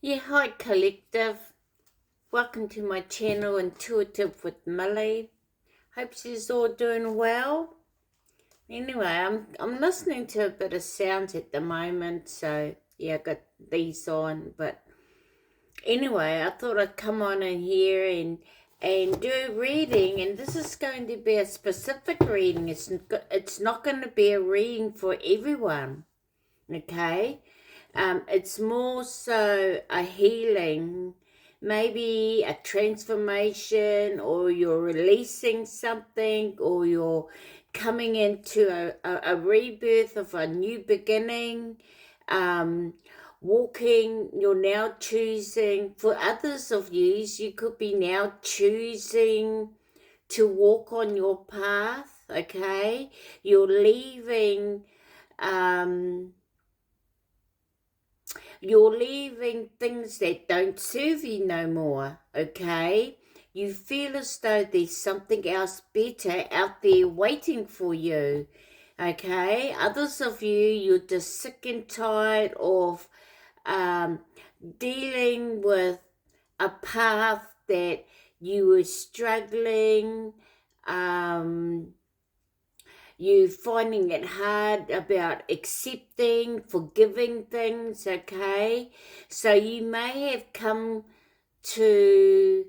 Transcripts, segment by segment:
Yeah, hi collective. Welcome to my channel, Intuitive with Millie. Hope she's all doing well. Anyway, I'm listening to a bit of sounds at the moment, so yeah, I got these on. But anyway, I thought I'd come on in here and do a reading, and this is going to be a specific reading. It's not going to be a reading for everyone, okay? It's more so a healing, maybe a transformation, or you're releasing something, or you're coming into a rebirth of a new beginning. Walking, you're now choosing, for others of you could be now choosing to walk on your path, okay? You're leaving, you're leaving things that don't serve you no more, okay? You feel as though there's something else better out there waiting for you, okay? Others of you're just sick and tired of dealing with a path that you were struggling, you finding it hard about accepting, forgiving things, okay? So you may have come to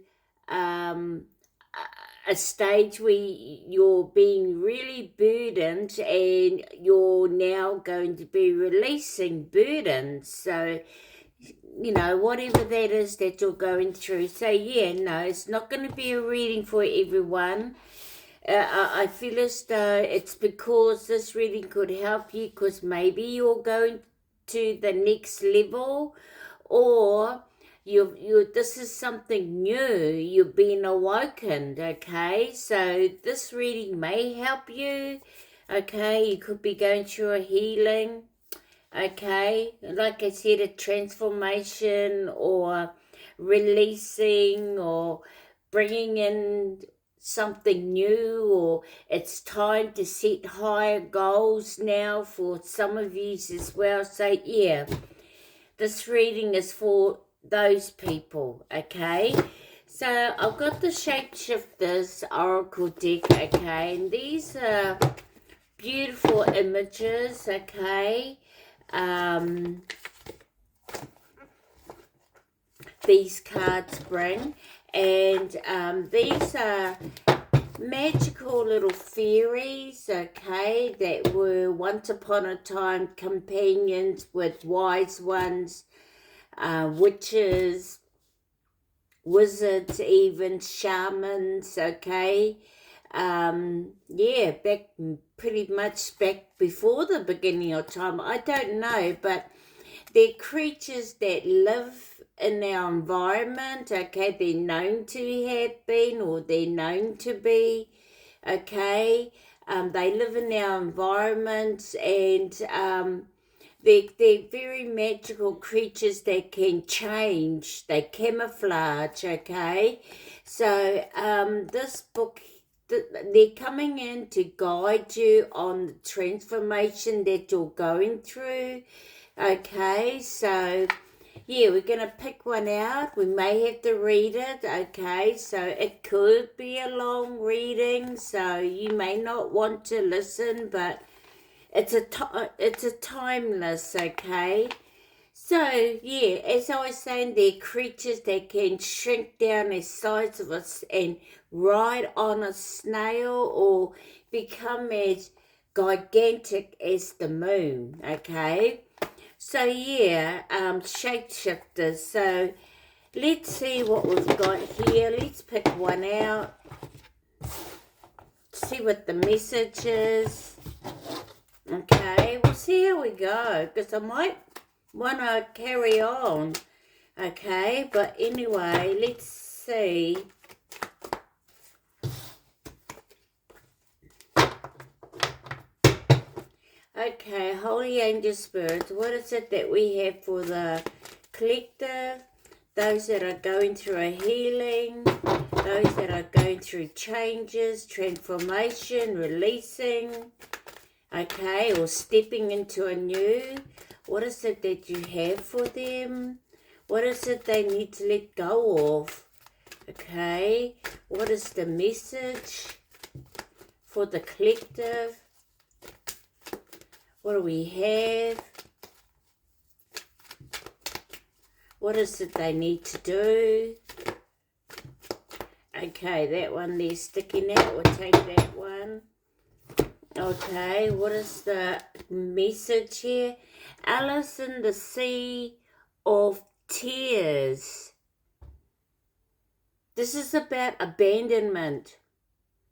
a stage where you're being really burdened and you're now going to be releasing burdens. So, whatever that is that you're going through. So, yeah, no, it's not going to be a reading for everyone. I feel as though it's because this reading could help you because maybe you're going to the next level, or this is something new, you've been awokened, okay? So this reading may help you, okay? You could be going through a healing, okay? Like I said, a transformation or releasing or bringing in something new, or it's time to set higher goals now for some of you as well. So yeah, this reading is for those people, okay? So I've got the Shapeshifters Oracle deck, okay, and these are beautiful images, okay? These cards bring, and these are magical little fairies, okay, that were once upon a time companions with wise ones, witches, wizards, even shamans, okay. Yeah, pretty much back before the beginning of time. I don't know, but they're creatures that live in our environment, okay? They're known to have been, or they're known to be, okay? They live in our environments, and they're very magical creatures that can change. They camouflage, okay? So this book, they're coming in to guide you on the transformation that you're going through. Okay, so yeah, we're going to pick one out. We may have to read it, okay? So it could be a long reading, so you may not want to listen, but it's a timeless, okay? So yeah, as I was saying, they're creatures that can shrink down the size of us and ride on a snail or become as gigantic as the moon, okay? So yeah, shapeshifters. So let's see what we've got here. Let's pick one out. See what the message is. Okay, we'll see how we go, because I might want to carry on. Okay, but anyway, let's see. Okay, Holy Angel Spirits, what is it that we have for the collective? Those that are going through a healing, those that are going through changes, transformation, releasing, okay, or stepping into a new. What is it that you have for them? What is it they need to let go of? Okay, what is the message for the collective? What do we have? What is it they need to do? Okay, that one there sticking out. We'll take that one. Okay, what is the message here? Alice in the Sea of Tears. This is about abandonment.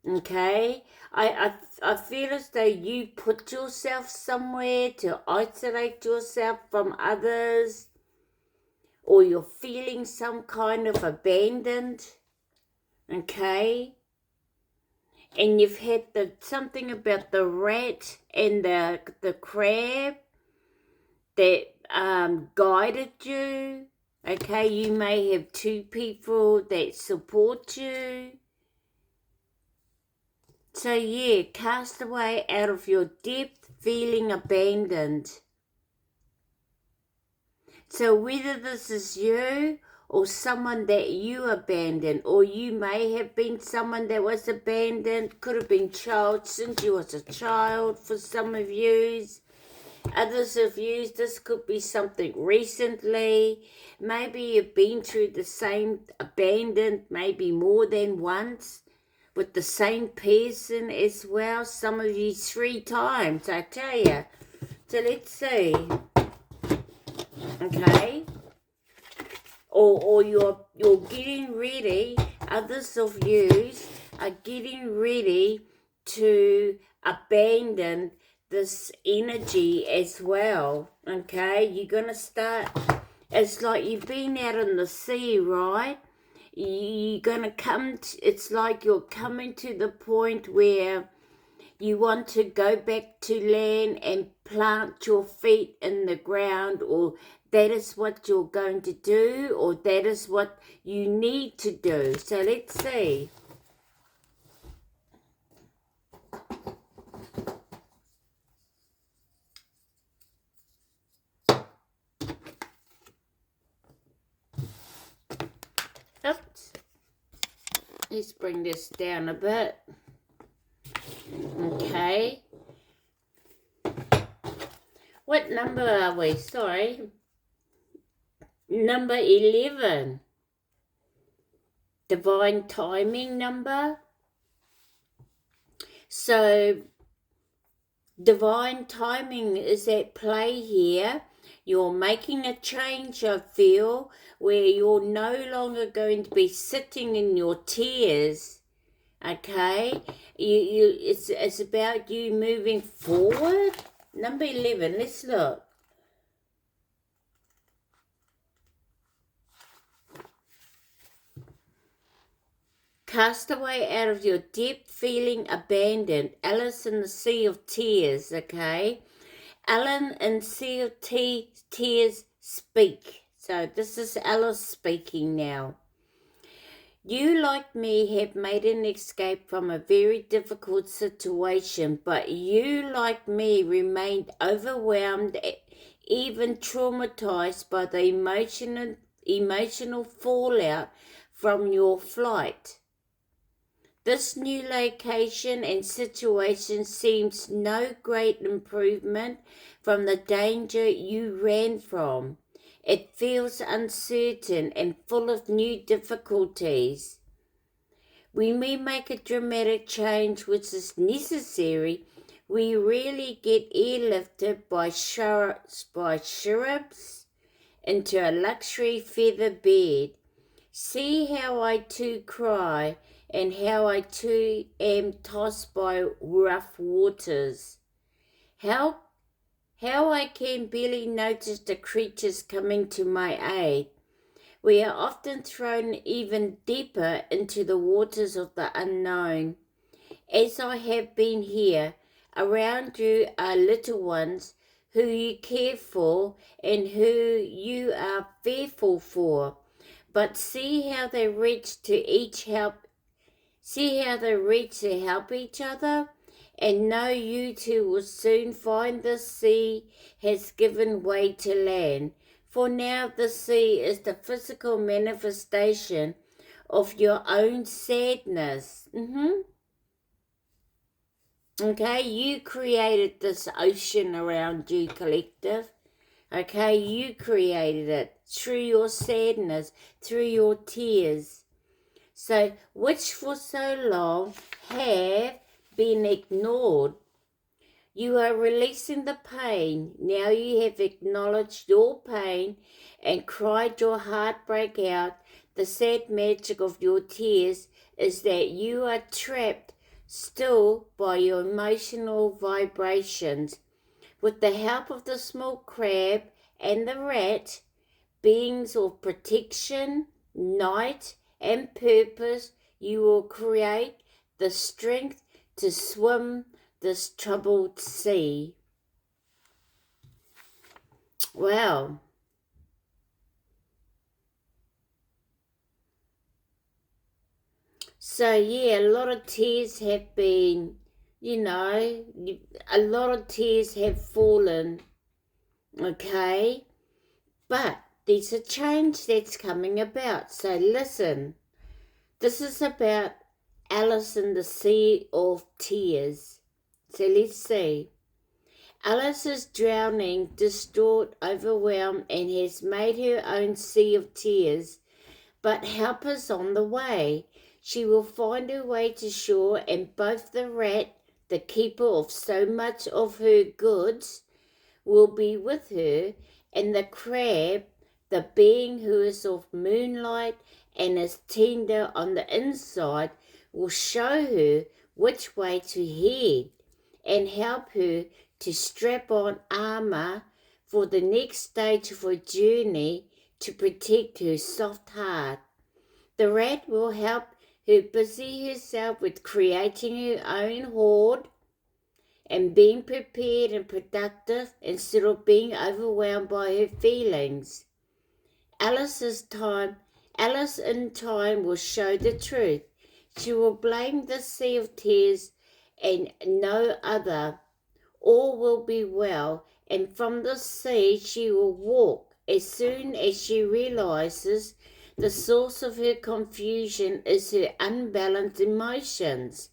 Okay, I feel as though you put yourself somewhere to isolate yourself from others, or you're feeling some kind of abandoned. Okay, and you've had something about the rat and the crab that guided you. Okay, you may have two people that support you. So yeah, cast away out of your depth, feeling abandoned. So whether this is you or someone that you abandoned, or you may have been someone that was abandoned, could have been child since you was a child for some of yous. Others of you, this could be something recently. Maybe you've been through the same abandoned maybe more than once with the same person as well. Some of you 3 times, I tell you. So let's see. Okay. Or you're getting ready, others of you are getting ready to abandon this energy as well. Okay, you're going to start, it's like you've been out in the sea, right? You're going to come, it's like you're coming to the point where you want to go back to land and plant your feet in the ground, or that is what you're going to do, or that is what you need to do. So let's see. Oops. Let's bring this down a bit. Okay. What number are we? Sorry. Number 11. Divine timing number. So, divine timing is at play here. You're making a change, I feel, where you're no longer going to be sitting in your tears. Okay, it's about you moving forward. Number 11, let's look. Cast away out of your depth, feeling abandoned. Alice in the Sea of Tears, okay? Alan in Sea of Tears speak. So this is Alice speaking now. You, like me, have made an escape from a very difficult situation, but you, like me, remained overwhelmed, even traumatized by the emotional fallout from your flight. This new location and situation seems no great improvement from the danger you ran from. It feels uncertain and full of new difficulties. When we make a dramatic change which is necessary, we really get airlifted by cherubs into a luxury feather bed. See how I too cry, and how I too am tossed by rough waters. How I can barely notice the creatures coming to my aid. We are often thrown even deeper into the waters of the unknown. As I have been here, around you are little ones who you care for and who you are fearful for. But see how they reach to help each other, and know you two will soon find the sea has given way to land, For now the sea is the physical manifestation of your own sadness. Okay, you created this ocean around you, collective. Okay, you created it through your sadness, through your tears. So, which for so long have been ignored. You are releasing the pain. Now you have acknowledged your pain and cried your heartbreak out. The sad magic of your tears is that you are trapped still by your emotional vibrations. With the help of the small crab and the rat, beings of protection, night, and purpose, you will create the strength to swim this troubled sea. Wow. So yeah, a lot of tears have been, a lot of tears have fallen, okay? But there's a change that's coming about. So listen, this is about Alice in the Sea of Tears. So let's see. Alice is drowning, distraught, overwhelmed, and has made her own sea of tears. But help is on the way. She will find her way to shore, and both the rat, the keeper of so much of her goods, will be with her, and the crab, the being who is of moonlight and is tender on the inside, will show her which way to head and help her to strap on armor for the next stage of her journey to protect her soft heart. The rat will help her busy herself with creating her own hoard and being prepared and productive instead of being overwhelmed by her feelings. Alice in time will show the truth. She will blame the sea of tears and no other. All will be well, and from the sea she will walk as soon as she realizes the source of her confusion is her unbalanced emotions.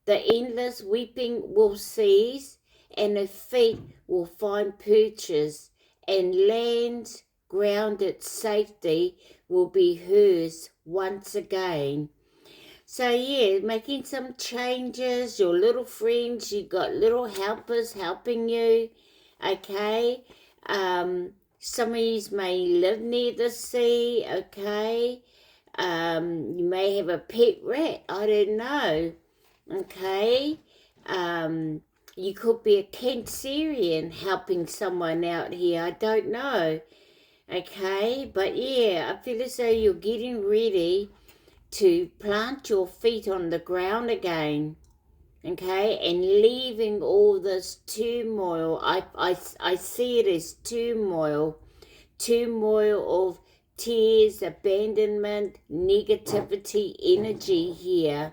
The endless weeping will cease, and her feet will find purchase, and land's grounded safety will be hers once again. So yeah, making some changes, your little friends, you got little helpers helping you, okay? Some of you may live near the sea, okay? You may have a pet rat, I don't know, okay? You could be a Cancerian helping someone out here, I don't know, okay? But yeah, I feel as though you're getting ready to plant your feet on the ground again, okay, and leaving all this turmoil. I see it as turmoil of tears, abandonment, negativity, energy here,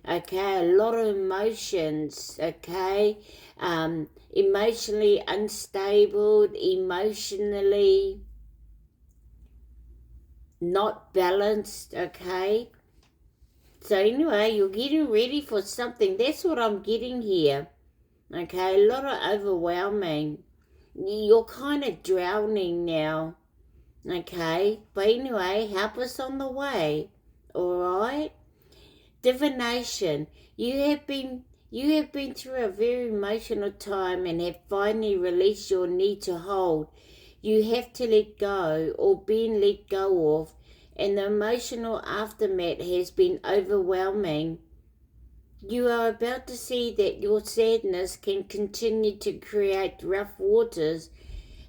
okay, a lot of emotions, okay, emotionally unstable, emotionally not balanced, okay? So anyway, you're getting ready for something. That's what I'm getting here, okay? A lot of overwhelming. You're kind of drowning now, okay? But anyway, help us on the way, all right? Divination. You have been through a very emotional time and have finally released your need to hold. You have to let go or been let go of, and the emotional aftermath has been overwhelming. You are about to see that your sadness can continue to create rough waters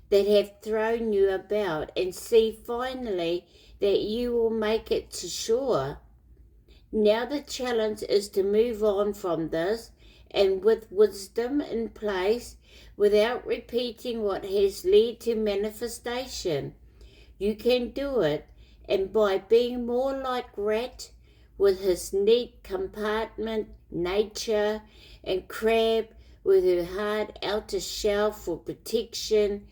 that have thrown you about, and see finally that you will make it to shore. Now the challenge is to move on from this, and with wisdom in place, without repeating what has led to manifestation. You can do it, and by being more like Rat, with his neat compartment nature, and Crab with her hard outer shell for protection,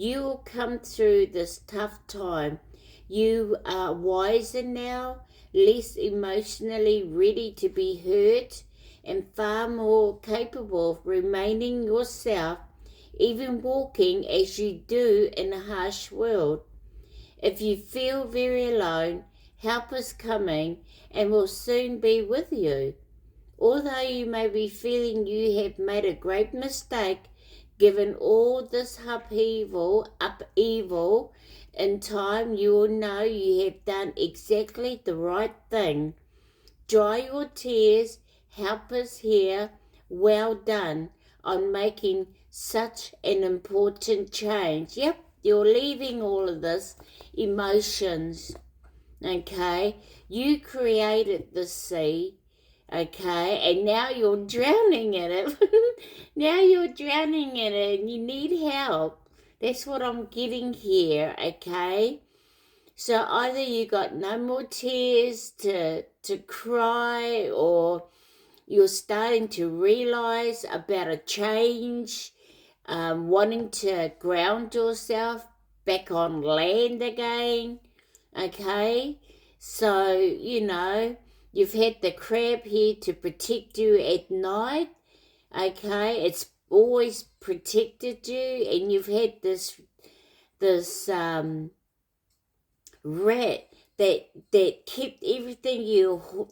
You will come through this tough time. You are wiser now, less emotionally ready to be hurt, and far more capable of remaining yourself, even walking as you do in a harsh world. If you feel very alone, help is coming and will soon be with you. Although you may be feeling you have made a great mistake, given all this upheaval in time, you will know you have done exactly the right thing. Dry your tears, help us here. Well done on making such an important change. Yep, you're leaving all of this emotions, okay? You created the sea, okay, and now you're drowning in it. Now you're drowning in it and you need help. That's what I'm getting here, okay? So either you got no more tears to cry, or you're starting to realize about a change, wanting to ground yourself back on land again, okay? So, you've had the crab here to protect you at night, okay? It's always protected you, and you've had this rat that kept everything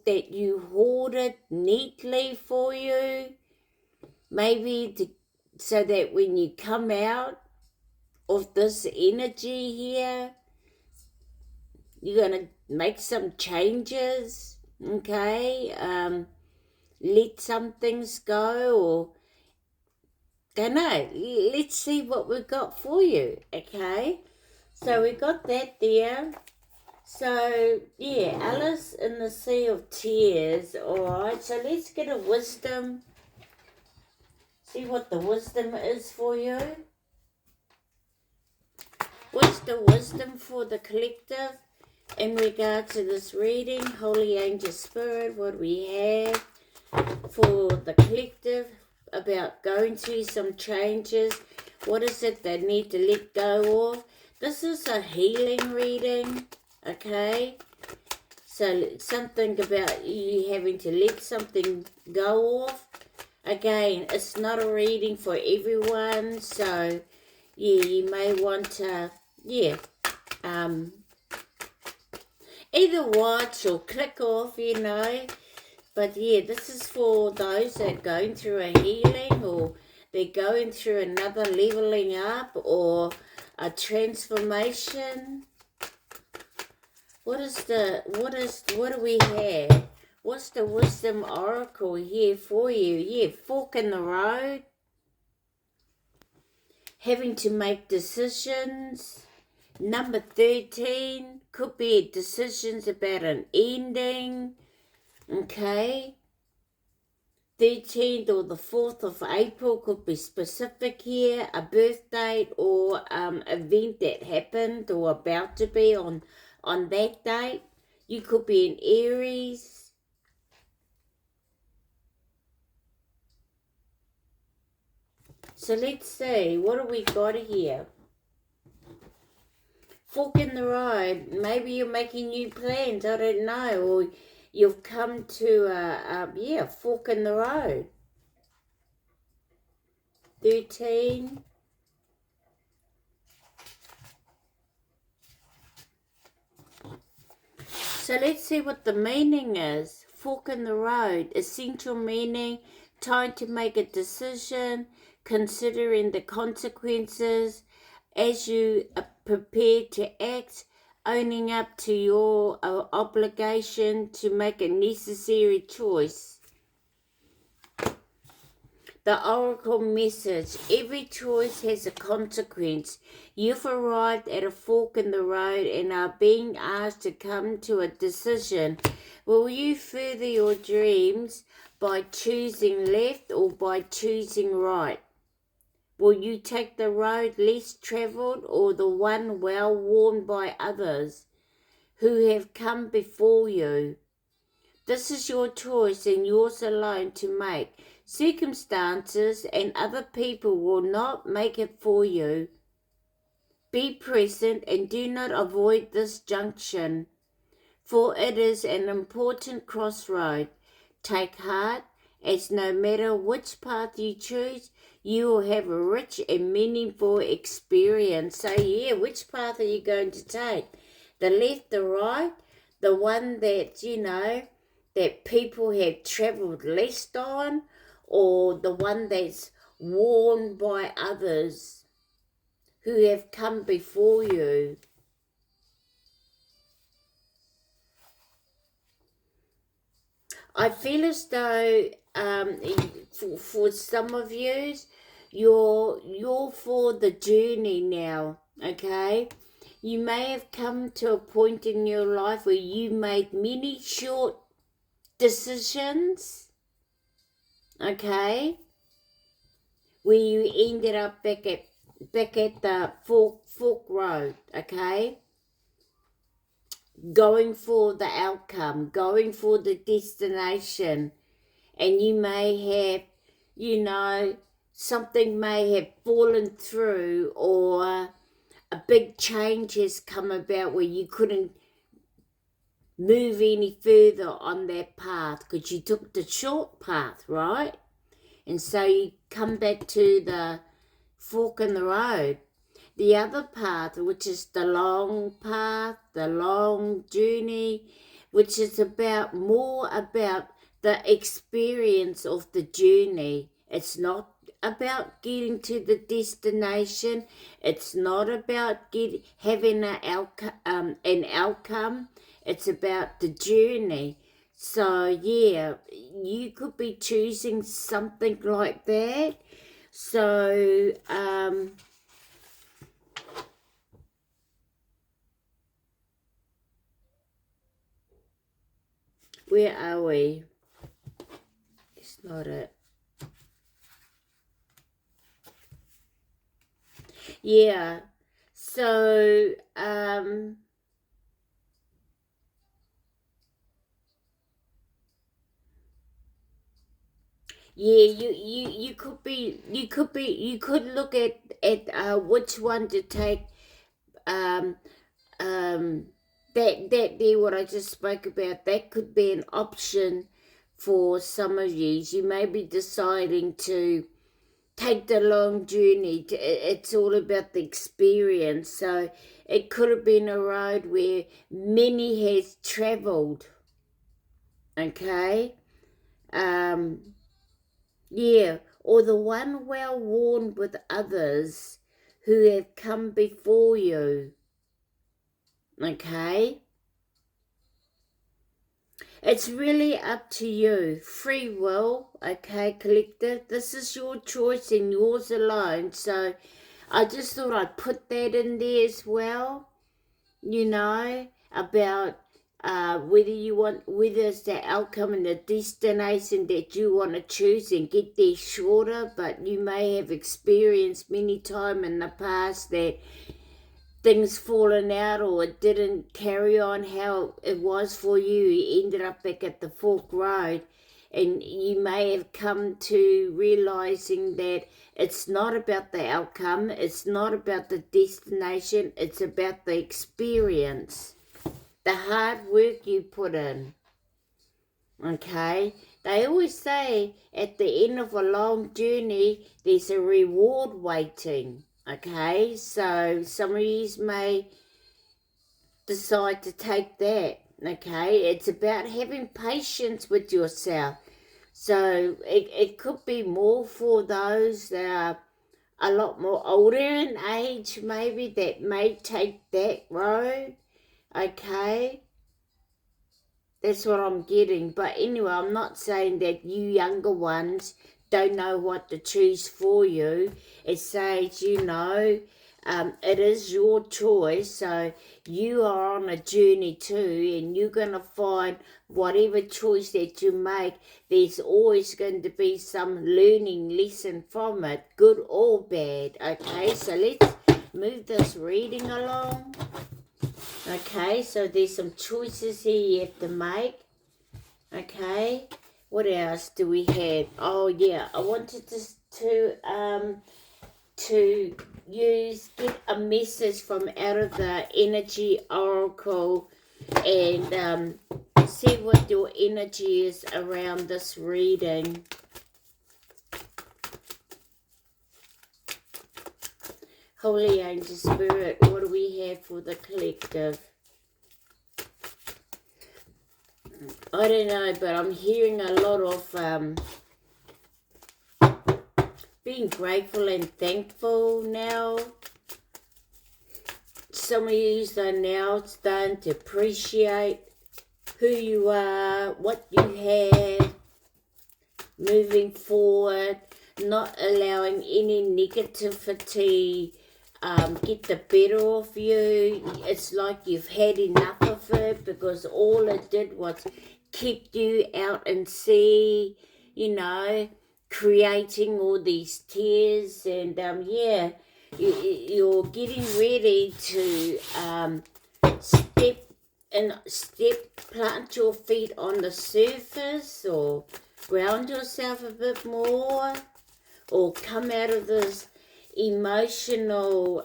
that you hoarded neatly for you, so that when you come out of this energy here, you're gonna make some changes, okay? Let some things go, or don't know. Let's see what we've got for you, okay? So we got that there. So, yeah, Alice in the Sea of Tears. Alright, so let's get a wisdom. See what the wisdom is for you. What's the wisdom for the collective in regard to this reading? Holy Angel Spirit, what do we have for the collective about going through some changes? What is it they need to let go of? This is a healing reading. Okay, so something about you having to let something go off. Again, it's not a reading for everyone, so yeah, you may want to, either watch or click off, but yeah, this is for those that are going through a healing, or they're going through another leveling up, or a transformation. What do we have? What's the wisdom oracle here for you? Yeah, fork in the road. Having to make decisions. Number 13 could be decisions about an ending. Okay. 13th or the 4th of April could be specific here. A birth date or event that happened or about to be on that date. You could be in Aries. So let's see, what do we got here? Fork in the road. Maybe you're making new plans, I don't know. Or you've come to a fork in the road. 13. So let's see what the meaning is. Fork in the road. Essential meaning, time to make a decision, considering the consequences as you prepare to act, owning up to your obligation to make a necessary choice. The oracle message: every choice has a consequence. You've arrived at a fork in the road and are being asked to come to a decision. Will you further your dreams by choosing left or by choosing right? Will you take the road less travelled or the one well worn by others who have come before you? This is your choice and yours alone to make. Circumstances and other people will not make it for you. Be present and do not avoid this junction, for it is an important crossroad. Take heart, as no matter which path you choose, you will have a rich and meaningful experience. So yeah, which path are you going to take? The left, the right, the one that, that people have travelled less on, or the one that's worn by others who have come before you? I feel as though for some of you, you're for the journey now, okay? You may have come to a point in your life where you made many short decisions, okay, where you ended up back at the fork road, okay, going for the outcome, going for the destination, and you may have, something may have fallen through, or a big change has come about where you couldn't move any further on that path because you took the short path, right? And so you come back to the fork in the road. The other path, which is the long path, the long journey, which is more about the experience of the journey. It's not about getting to the destination. It's not about having an outcome. It's about the journey. So yeah, you could be choosing something like that. So where are we? It's not it. Yeah. So yeah, you could look at which one to take. um that there, what I just spoke about, that could be an option for some of you. You may be deciding to take the long journey. It's all about the experience. So it could have been a road where many has travelled. Okay. Yeah, or the one well worn with others who have come before you. Okay. It's really up to you. Free will, okay, collective. This is your choice and yours alone. So I just thought I'd put that in there as well, about whether it's the outcome and the destination that you want to choose and get there shorter, but you may have experienced many times in the past that things fallen out or it didn't carry on how it was for you. You ended up back at the fork road, and you may have come to realizing that it's not about the outcome, it's not about the destination, it's about the experience, the hard work you put in. Okay, they always say at the end of a long journey there's a reward waiting. Okay, so some of you may decide to take that. Okay, it's about having patience with yourself. So it could be more for those that are a lot more older in age, maybe, that may take that road. Okay, that's what I'm getting. But anyway, I'm not saying that you younger ones don't know what to choose for you. It says, it is your choice. So you are on a journey too, and you're going to find whatever choice that you make, there's always going to be some learning lesson from it, good or bad. Okay, so let's move this reading along. Okay, so there's some choices here you have to make. Okay, what else do we have? Oh yeah, I wanted to get a message from out of the energy oracle and see what your energy is around this reading. Holy Angel Spirit, what do we have for the collective? I don't know, but I'm hearing a lot of being grateful and thankful now. Some of you are now starting to appreciate who you are, what you have, moving forward, not allowing any negativity get the better of you. It's like you've had enough of it, because all it did was keep you out and sea, you know, creating all these tears. And yeah, you're getting ready to plant your feet on the surface, or ground yourself a bit more, or come out of this emotional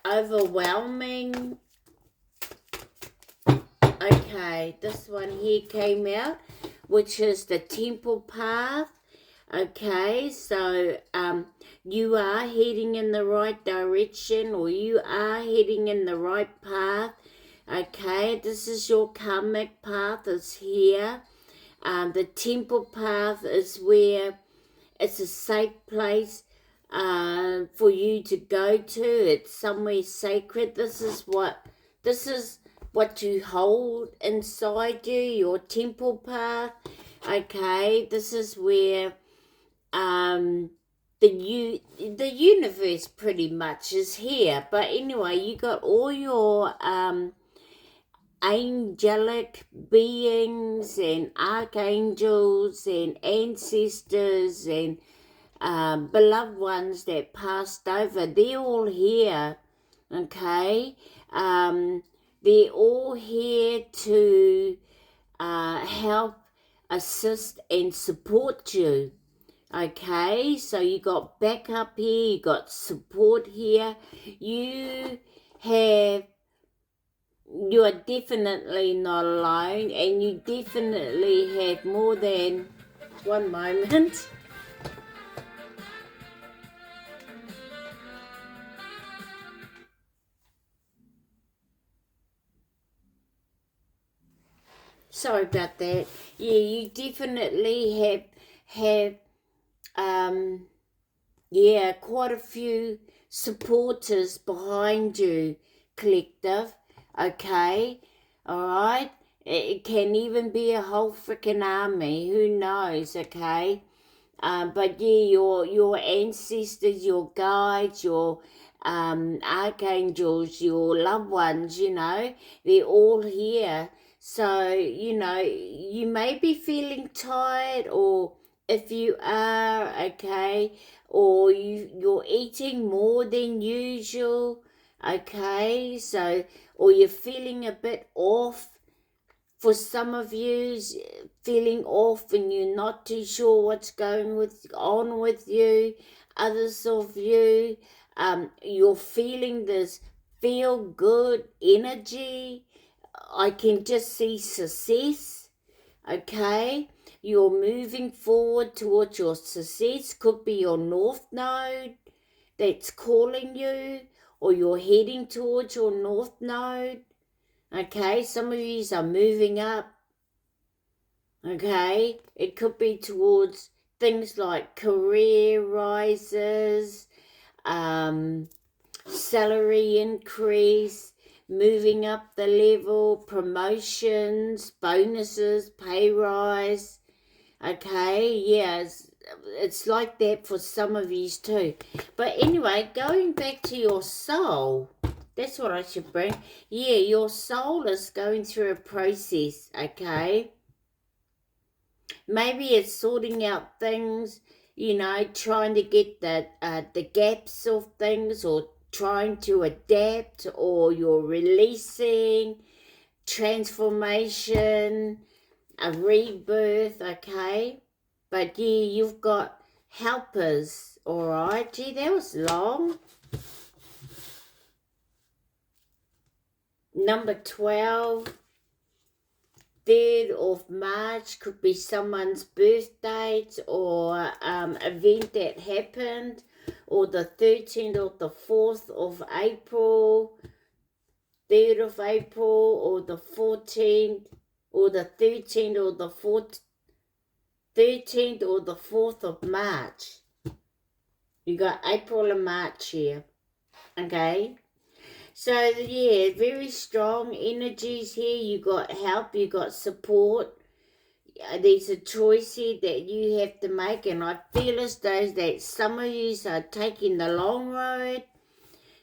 overwhelming. Okay, this one here came out, which is the temple path. Okay, so you are heading in the right direction, or you are heading in the right path. Okay, this is your karmic path, is here. The temple path is where it's a safe place for you to go to. It's somewhere sacred. This is what you hold inside you, your temple path. Okay, this is where the universe pretty much is here. But anyway, you got all your angelic beings and archangels and ancestors and beloved ones that passed over. They're all here. Okay, they're all here to help, assist and support you. Okay, so you got backup here, you got support here. You are definitely not alone, and you definitely have more than one moment. Sorry about that. Yeah, you definitely have yeah, quite a few supporters behind you, collective. Okay, all right. It can even be a whole freaking army. Who knows? Okay. But yeah, your ancestors, your guides, your archangels, your loved ones, you know, they're all here. So, you know, you may be feeling tired, or if you are, okay, or you're eating more than usual, okay, so, or you're feeling a bit off. For some of you, feeling off and you're not too sure what's going on with you. Others of you, you're feeling this feel good energy. I can just see success. Okay, you're moving forward towards your success. Could be your north node that's calling you, or you're heading towards your north node. Okay, some of you are moving up. Okay, it could be towards things like career rises, salary increase, moving up the level, promotions, bonuses, pay rise. Okay, yeah, it's like that for some of you too. But anyway, going back to your soul, that's what I should bring. Yeah, your soul is going through a process, okay? Maybe it's sorting out things, you know, trying to get the gaps of things, or trying to adapt, or you're releasing, transformation, a rebirth, okay? But yeah, you've got helpers, all right? Gee, that was long. Number 12, 3rd of March could be someone's birth date or event that happened, or the 13th or the 4th of April, 3rd of April, or the 14th, or the 13th, or the 13th, or the 4th of March. You got April and March here, okay? So, yeah, very strong energies here. You got help, you got support. There's a choice here that you have to make, and I feel as though that some of you are taking the long road.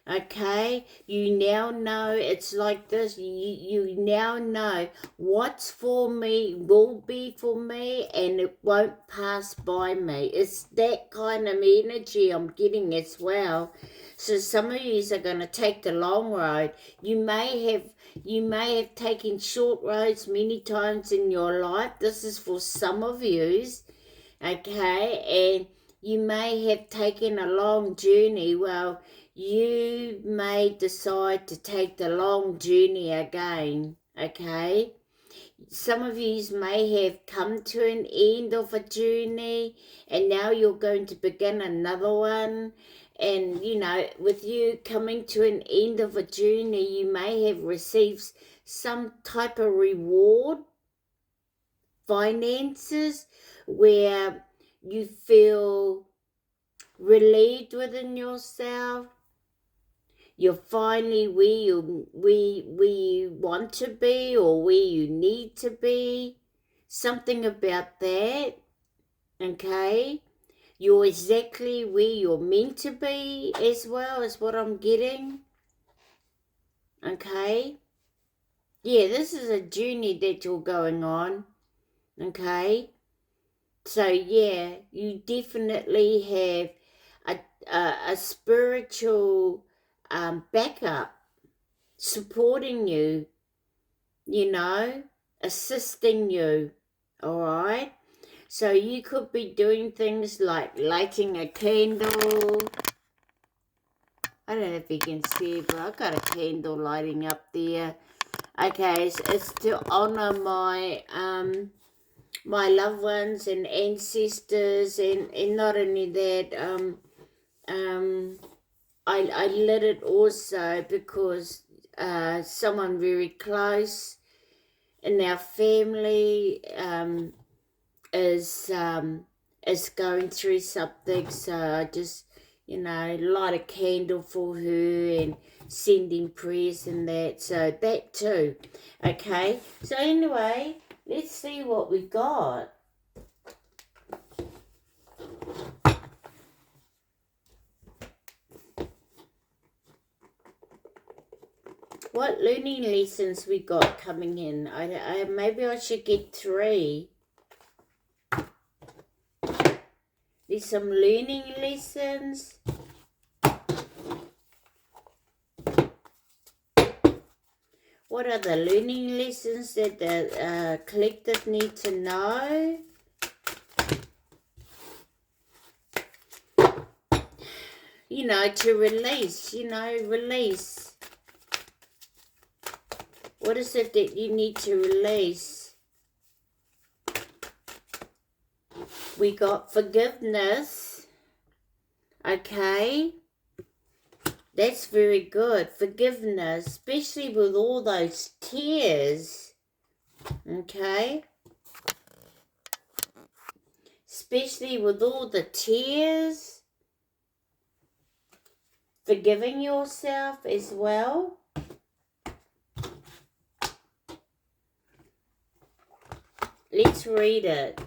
Okay, you now know it's like this. You now know what's for me will be for me, and it won't pass by me. It's that kind of energy I'm getting as well. So some of you are going to take the long road. You may have taken short roads many times in your life. This is for some of you, okay, and you may have taken a long journey. Well, you may decide to take the long journey again, okay? Some of you may have come to an end of a journey, and now you're going to begin another one. And, you know, with you coming to an end of a journey, you may have received some type of reward, finances, where you feel relieved within yourself. You're finally where you want to be, or where you need to be. Something about that, okay? You're exactly where you're meant to be as well, is what I'm getting, okay? Yeah, this is a journey that you're going on, okay? So, yeah, you definitely have a spiritual backup supporting you, you know, assisting you, all right? So you could be doing things like lighting a candle. I don't know if you can see it, but I've got a candle lighting up there. Okay, so it's to honor my my loved ones and ancestors, and not only that, I lit it also because someone very close in our family is going through something, so I just, you know, light a candle for her and sending prayers and that, so that too. Okay, so anyway, let's see what we got. What learning lessons we got coming in? I maybe I should get 3. There's some learning lessons. What are the learning lessons that the collective need to know? You know, to release, release. What is it that you need to release? We got forgiveness. Okay. That's very good. Forgiveness, especially with all those tears. Okay. Especially with all the tears. Forgiving yourself as well. Let's read it.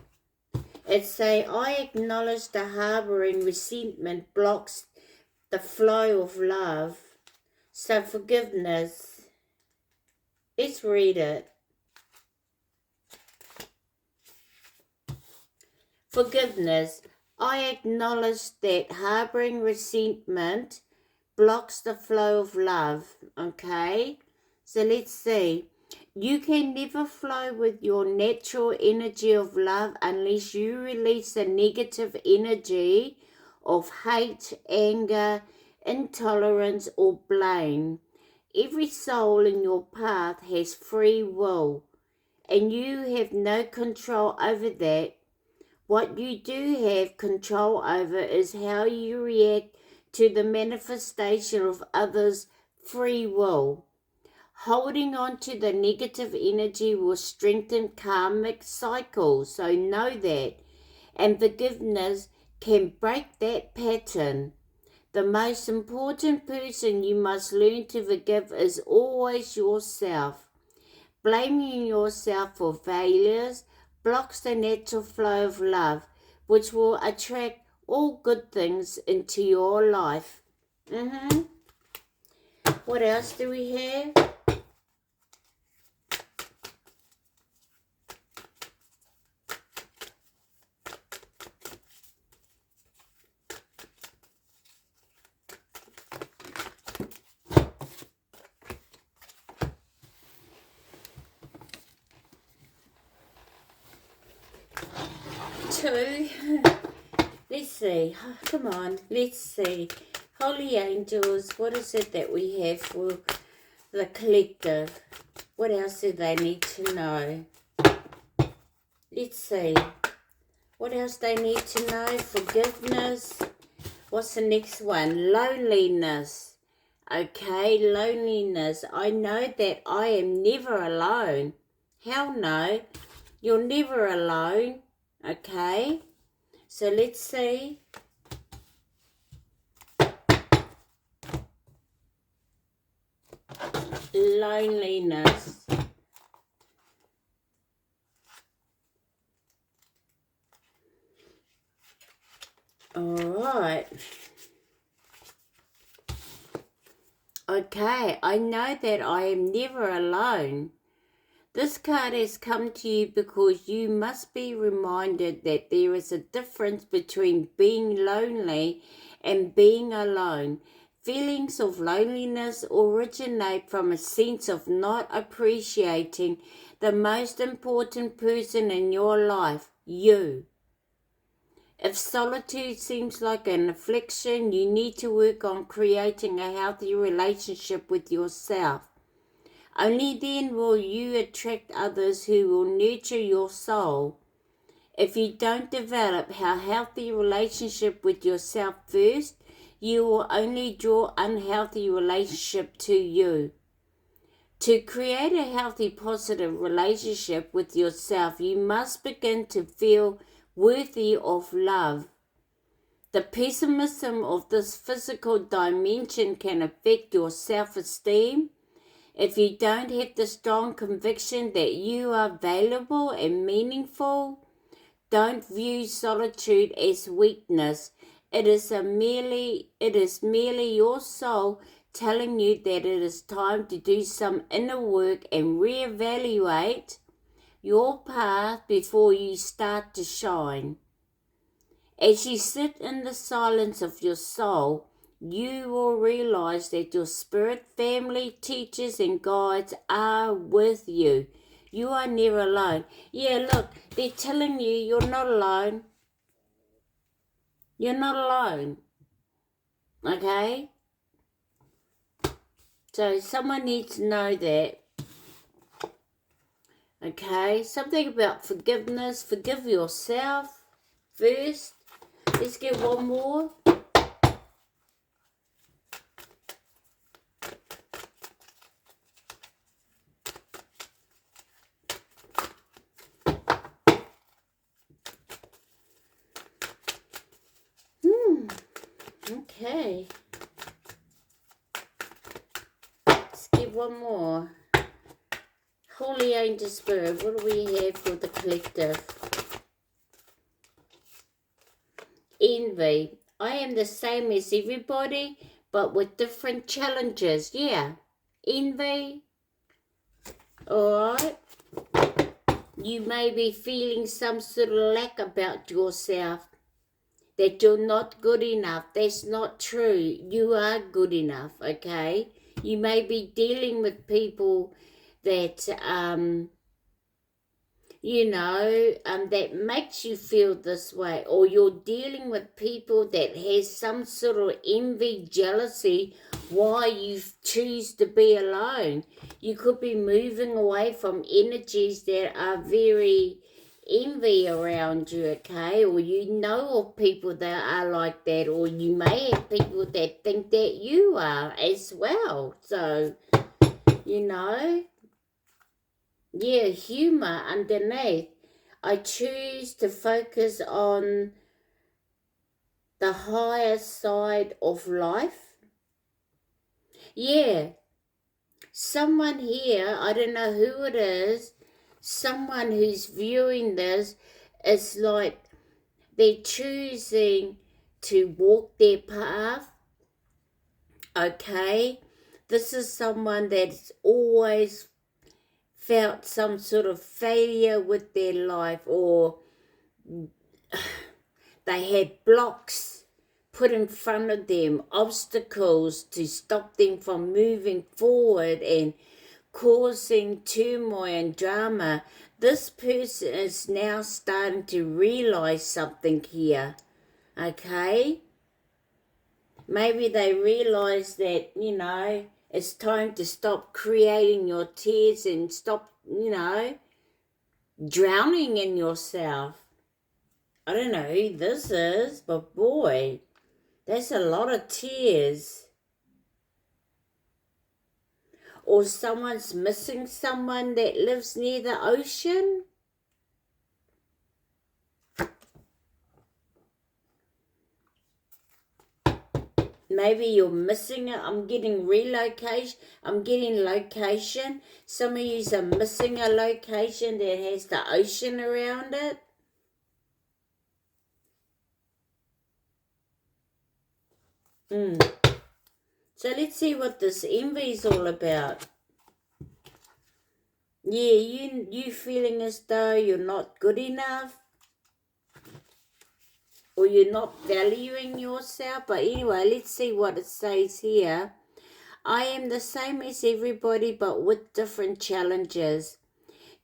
It say, I acknowledge the harboring resentment blocks the flow of love. So forgiveness. Let's read it. Forgiveness. I acknowledge that harboring resentment blocks the flow of love. Okay? So let's see. You can never flow with your natural energy of love unless you release the negative energy of hate, anger, intolerance, or blame. Every soul in your path has free will, and you have no control over that. What you do have control over is how you react to the manifestation of others' free will. Holding on to the negative energy will strengthen karmic cycles, so know that. And forgiveness can break that pattern. The most important person you must learn to forgive is always yourself. Blaming yourself for failures blocks the natural flow of love, which will attract all good things into your life. What else do we have? Two. Let's see. Come on. Let's see. Holy angels, what is it that we have for the collective? What else do they need to know? Let's see. What else they need to know? Forgiveness. What's the next one? Loneliness. Okay, loneliness. I know that I am never alone. Hell no. You're never alone. Okay. So let's see. Loneliness. Alright. Okay, I know that I am never alone. This card has come to you because you must be reminded that there is a difference between being lonely and being alone. Feelings of loneliness originate from a sense of not appreciating the most important person in your life, you. If solitude seems like an affliction, you need to work on creating a healthy relationship with yourself. Only then will you attract others who will nurture your soul. If you don't develop a healthy relationship with yourself first, you will only draw unhealthy relationship to you. To create a healthy, positive relationship with yourself, you must begin to feel worthy of love. The pessimism of this physical dimension can affect your self-esteem. If you don't have the strong conviction that you are valuable and meaningful, don't view solitude as weakness. It is merely your soul telling you that it is time to do some inner work and reevaluate your path before you start to shine. As you sit in the silence of your soul, you will realize that your spirit family, teachers, and guides are with you. You are never alone. Yeah, look, they're telling you you're not alone. You're not alone. Okay? So someone needs to know that. Okay? Something about forgiveness. Forgive yourself first. Let's get one more. Okay. Let's get one more. Holy Angel Spirit, what do we have for the collective? Envy. I am the same as everybody, but with different challenges. Yeah. Envy. Alright. You may be feeling some sort of lack about yourself. That you're not good enough. That's not true. You are good enough, okay? You may be dealing with people that, that makes you feel this way, or you're dealing with people that has some sort of envy, jealousy, why you choose to be alone. You could be moving away from energies that are very envy around you, okay? Or you know of people that are like that, or you may have people that think that you are as well. So, humor underneath. I choose to focus on the higher side of life. Yeah, someone here, I don't know who it is, someone who's viewing this is like they're choosing to walk their path, okay? This is someone that's always felt some sort of failure with their life, or they had blocks put in front of them, obstacles to stop them from moving forward and causing turmoil and drama. This person is now starting to realize something here, okay? Maybe they realize that, it's time to stop creating your tears and stop, drowning in yourself. I don't know who this is, but boy, that's a lot of tears. Or someone's missing someone that lives near the ocean. Maybe you're missing it. I'm getting relocation. I'm getting location. Some of you are missing a location that has the ocean around it. So let's see what this envy is all about. Yeah, you feeling as though you're not good enough, or you're not valuing yourself. But anyway, let's see what it says here. I am the same as everybody, but with different challenges.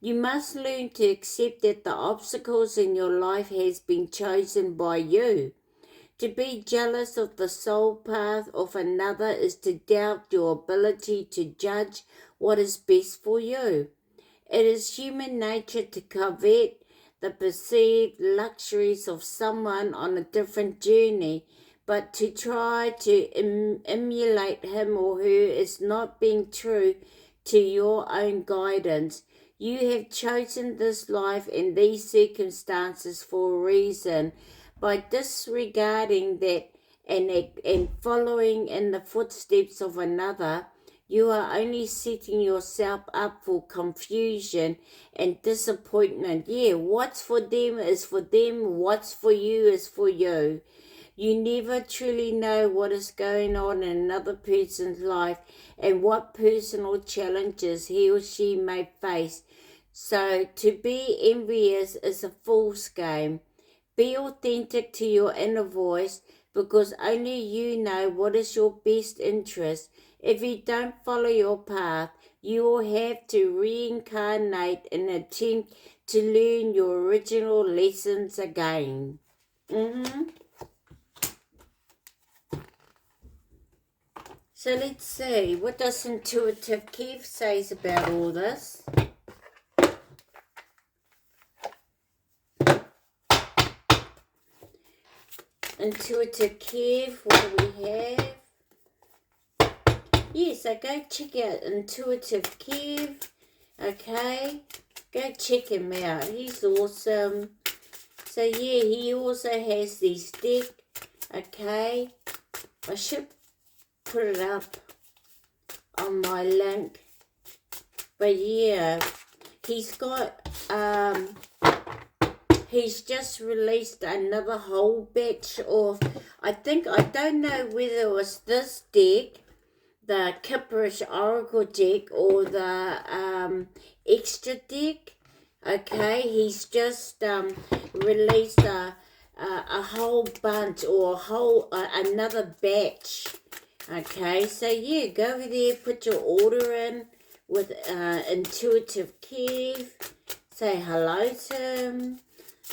You must learn to accept that the obstacles in your life has been chosen by you. To be jealous of the soul path of another is to doubt your ability to judge what is best for you. It is human nature to covet the perceived luxuries of someone on a different journey, but to try to emulate him or her is not being true to your own guidance. You have chosen this life and these circumstances for a reason. By disregarding that and following in the footsteps of another, you are only setting yourself up for confusion and disappointment. Yeah, what's for them is for them, what's for you is for you. You never truly know what is going on in another person's life and what personal challenges he or she may face. So to be envious is a fool's game. Be authentic to your inner voice, because only you know what is your best interest. If you don't follow your path, you will have to reincarnate and attempt to learn your original lessons again. So let's see, what does Intuitive Kev says about all this? Intuitive Kev, what do we have? Yes, so go check out Intuitive Kev, okay? Go check him out, he's awesome. So yeah, he also has this deck, okay? I should put it up on my link. But yeah, he's got, he's just released another whole batch of, I don't know whether it was this deck, the Kipperish Oracle deck, or the extra deck. Okay, he's just released a whole bunch, or another batch. Okay, so yeah, go over there, put your order in with Intuitive Kev. Say hello to him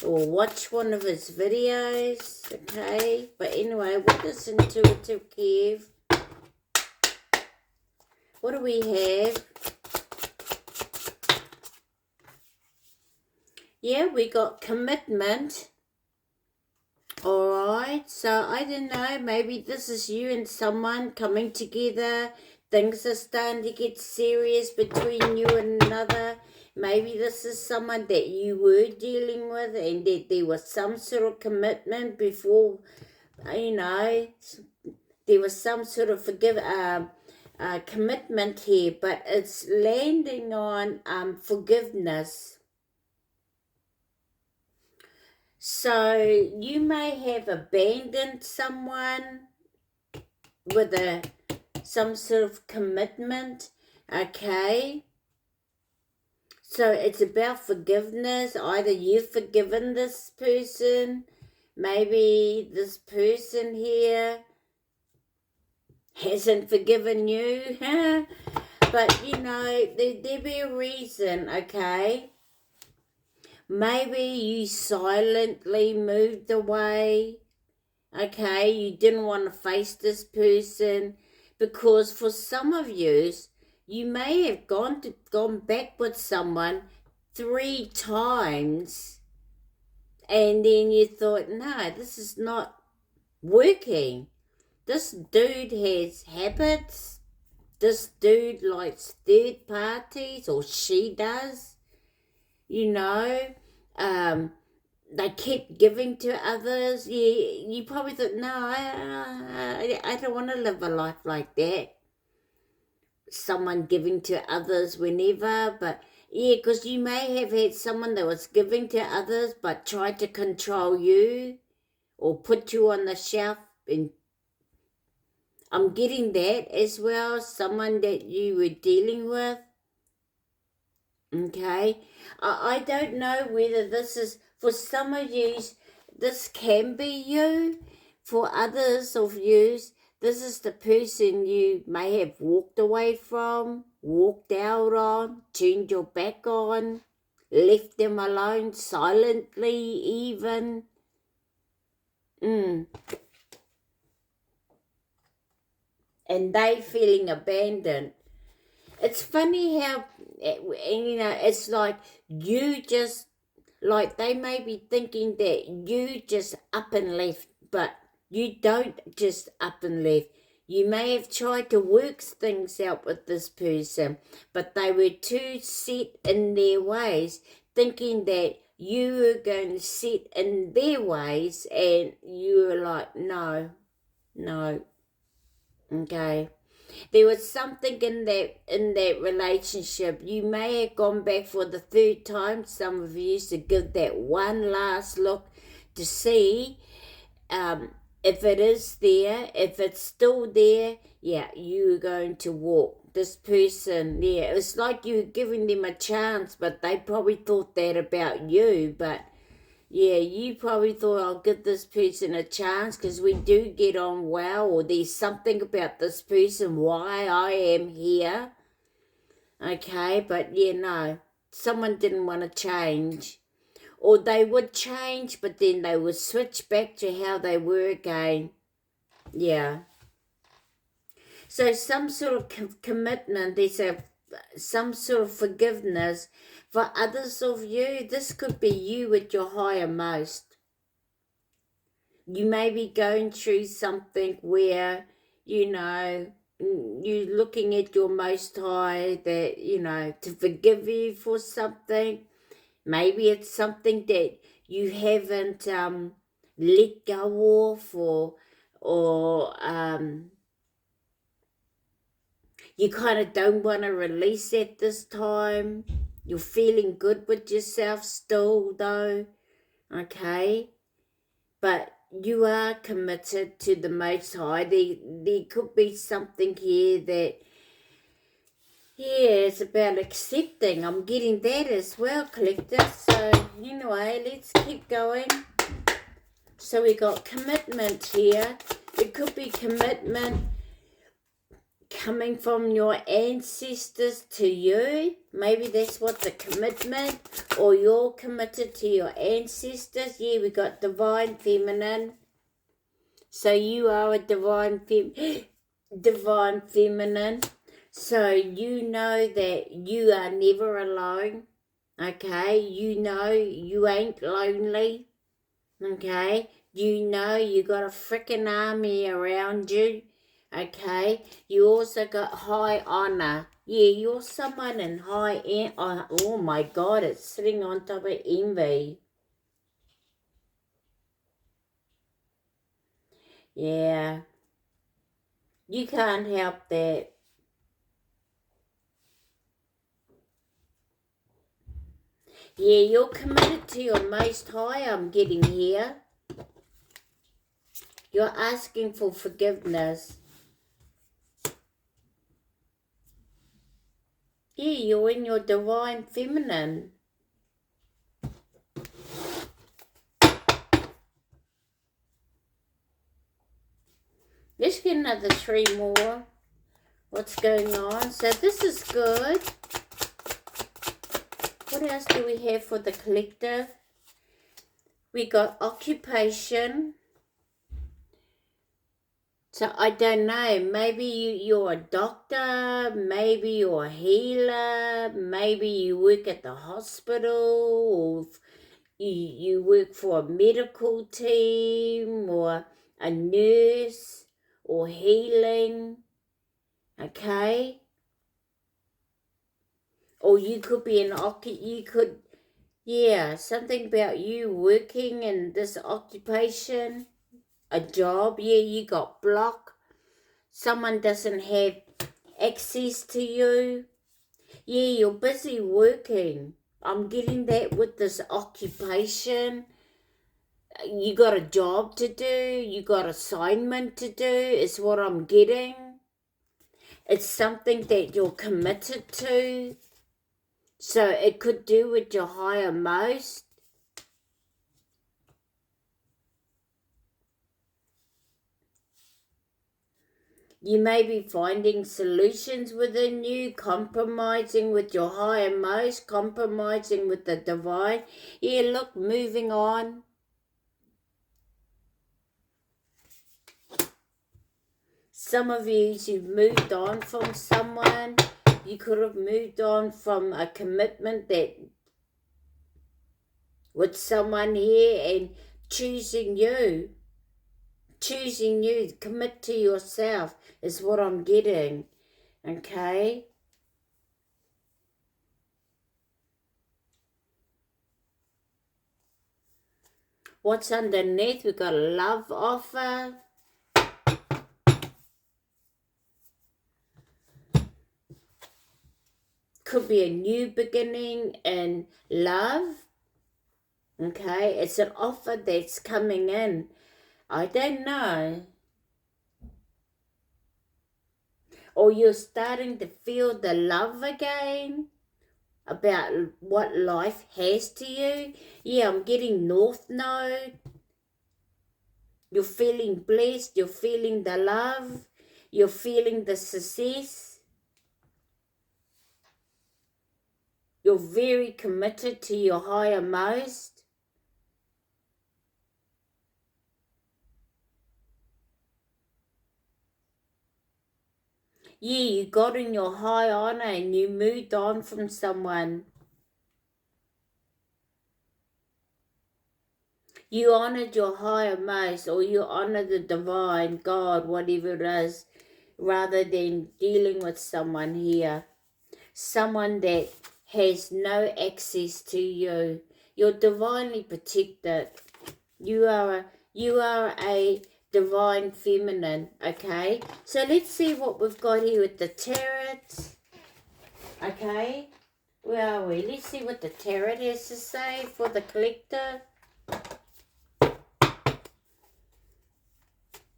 or watch one of his videos, okay? But anyway, what is Intuitive Kev? What do we have? Yeah, we got commitment. Alright, so I don't know, maybe this is you and someone coming together. Things are starting to get serious between you and another. Maybe this is someone that you were dealing with and that there was some sort of commitment before, you know, there was some sort of commitment here, but it's landing on forgiveness. So you may have abandoned someone with some sort of commitment, okay? So it's about forgiveness. Either you've forgiven this person, maybe this person here hasn't forgiven you, but you know, there be a reason, okay? Maybe you silently moved away, okay? You didn't want to face this person because for some of you, you may have gone back with someone 3 times and then you thought, no, this is not working. This dude has habits. This dude likes third parties, or she does, you know. They kept giving to others. You probably thought, no, I don't want to live a life like that. Someone giving to others whenever, but yeah, because you may have had someone that was giving to others but tried to control you or put you on the shelf. And I'm getting that as well, someone that you were dealing with. Okay, I don't know whether this is, for some of you, this can be you. For others of you, this is the person you may have walked away from, walked out on, turned your back on, left them alone silently even. And they feeling abandoned. It's funny how, you know, it's like you just, like they may be thinking that you just up and left, but you don't just up and left. You may have tried to work things out with this person, but they were too set in their ways, thinking that you were going to sit in their ways, and you were like, no, okay. There was something in that relationship. You may have gone back for the 3rd time, some of you, to give that one last look to see if it is there, if it's still there. Yeah, you're going to walk this person. Yeah, it's like you're giving them a chance, but they probably thought that about you. But yeah, you probably thought, I'll give this person a chance because we do get on well, or there's something about this person why I am here. Okay, but yeah, no, someone didn't want to change. Or they would change, but then they would switch back to how they were again. Yeah. So some sort of commitment, there's some sort of forgiveness. For others of you, this could be you with your higher most. You may be going through something where, you know, you're looking at your most high, that, you know, to forgive you for something. Maybe it's something that you haven't let go of, or you kind of don't want to release at this time. You're feeling good with yourself still, though, okay? But you are committed to the Most High. There could be something here that, yeah, it's about accepting. I'm getting that as well, collective. So, anyway, let's keep going. So we got commitment here. It could be commitment coming from your ancestors to you. Maybe that's what the commitment, or you're committed to your ancestors. Yeah, we got divine feminine. So you are a divine divine feminine. So you know that you are never alone. Okay, you know you ain't lonely. Okay, you know you got a freaking army around you. Okay, you also got high honor. Yeah, you're someone in high oh my God, it's sitting on top of envy. Yeah, you can't help that. Yeah, you're committed to your most high, I'm getting here. You're asking for forgiveness. Yeah, you're in your divine feminine. Let's get another 3 more. What's going on? So this is good. What else do we have for the collective? We got occupation. So I don't know, maybe you're a doctor, maybe you're a healer, maybe you work at the hospital, or you work for a medical team, or a nurse, or healing, okay? Or you could be yeah, something about you working in this occupation, a job, yeah, you got blocked. Someone doesn't have access to you. Yeah, you're busy working. I'm getting that with this occupation. You got a job to do. You got assignment to do is what I'm getting. It's something that you're committed to. So it could do with your higher most. You may be finding solutions within you, compromising with your higher most, compromising with the divine. Yeah, look, moving on. Some of you've moved on from someone. You could have moved on from a commitment that with someone here and choosing you. Choosing you, commit to yourself is what I'm getting. Okay? What's underneath? We've got a love offer. Could be a new beginning in love. Okay? It's an offer that's coming in. I don't know. Or you're starting to feel the love again about what life has to you. Yeah, I'm getting North Node. You're feeling blessed. You're feeling the love. You're feeling the success. You're very committed to your higher most. Yeah, you got in your high honor and you moved on from someone. You honored your higher most, or you honor the divine, God, whatever it is, rather than dealing with someone here. Someone that has no access to you. You're divinely protected. You are a divine feminine, okay? So let's see what we've got here with the tarot. Okay? Where are we? Let's see what the tarot has to say for the collector.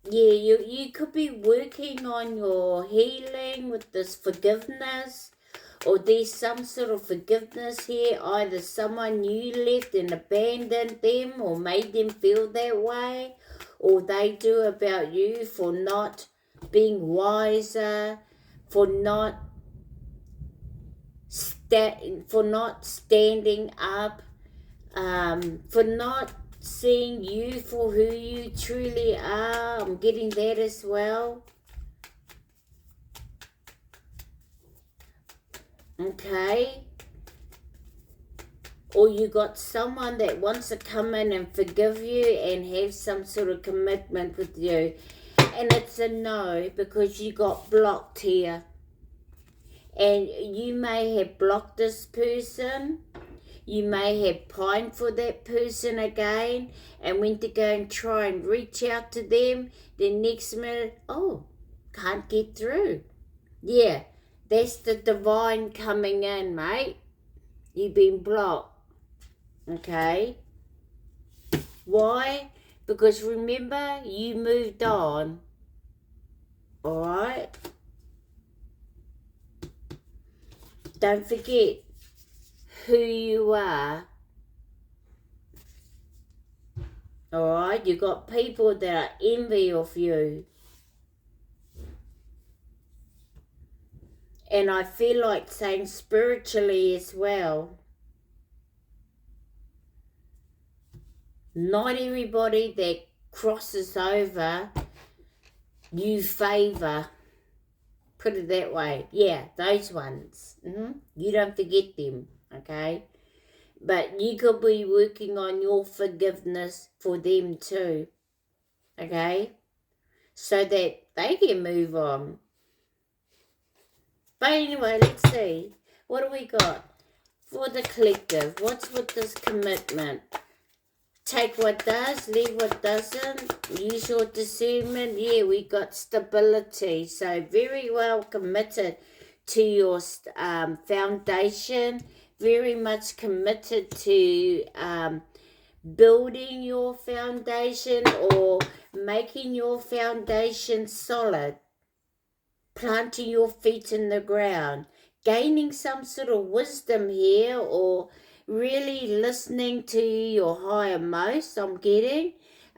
Yeah, you could be working on your healing with this forgiveness, or there's some sort of forgiveness here. Either someone you left and abandoned them or made them feel that way, or they do about you for not being wiser, for not standing up, for not seeing you for who you truly are. I'm getting that as well. Okay. Or you got someone that wants to come in and forgive you and have some sort of commitment with you. And it's a no, because you got blocked here. And you may have blocked this person. You may have pined for that person again and went to go and try and reach out to them. Then next minute, oh, can't get through. Yeah, that's the divine coming in, mate. You've been blocked. Okay? Why? Because remember, you moved on. Alright? Don't forget who you are. Alright? You got people that are envy of you. And I feel like saying spiritually as well. Not everybody that crosses over you favour. Put it that way. Yeah, those ones. You don't forget them, okay? But you could be working on your forgiveness for them too, okay? So that they can move on. But anyway, let's see. What do we got? For the collective, what's with this commitment? Take what does, leave what doesn't. Use your discernment. Yeah, we got stability. So very well committed to your foundation. Very much committed to building your foundation or making your foundation solid. Planting your feet in the ground. Gaining some sort of wisdom here, or really listening to your higher most, I'm getting.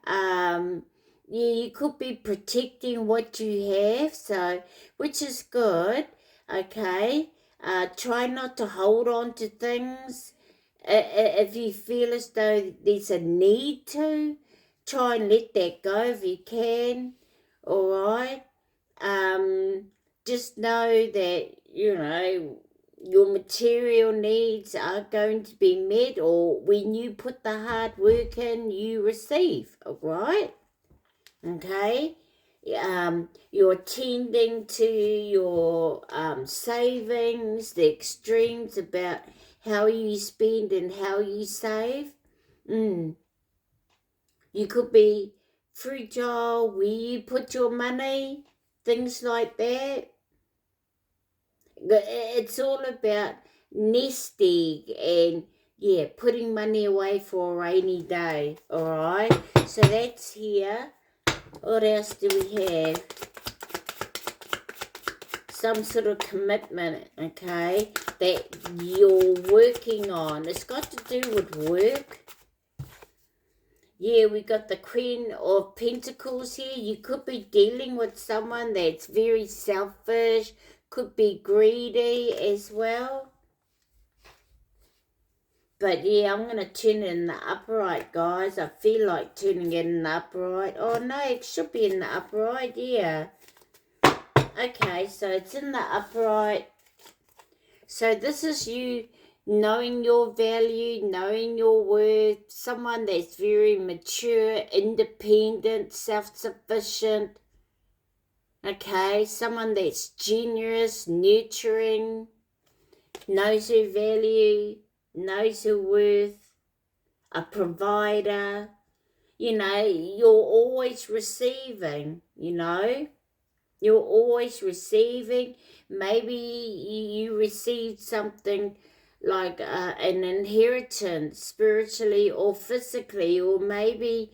Yeah, you could be protecting what you have, so, which is good, okay? Try not to hold on to things. If you feel as though there's a need to, try and let that go if you can, alright? Just know that, you know, your material needs are going to be met, or when you put the hard work in, you receive, alright? Okay? You're tending to your savings, the extremes about how you spend and how you save. You could be frugal, where you put your money, things like that. It's all about nesting and, yeah, putting money away for a rainy day, alright? So that's here. What else do we have? Some sort of commitment, okay, that you're working on. It's got to do with work. Yeah, we got the Queen of Pentacles here. You could be dealing with someone that's very selfish, could be greedy as well. But yeah, I'm going to turn it in the upright, guys. I feel like turning it in the upright. Oh no, it should be in the upright, yeah. Okay, so it's in the upright. So this is you knowing your value, knowing your worth, someone that's very mature, independent, self-sufficient, okay, someone that's generous, nurturing, knows her value, knows her worth, a provider. You know, you're always receiving, you know. You're always receiving. Maybe you received something like an inheritance, spiritually or physically, or maybe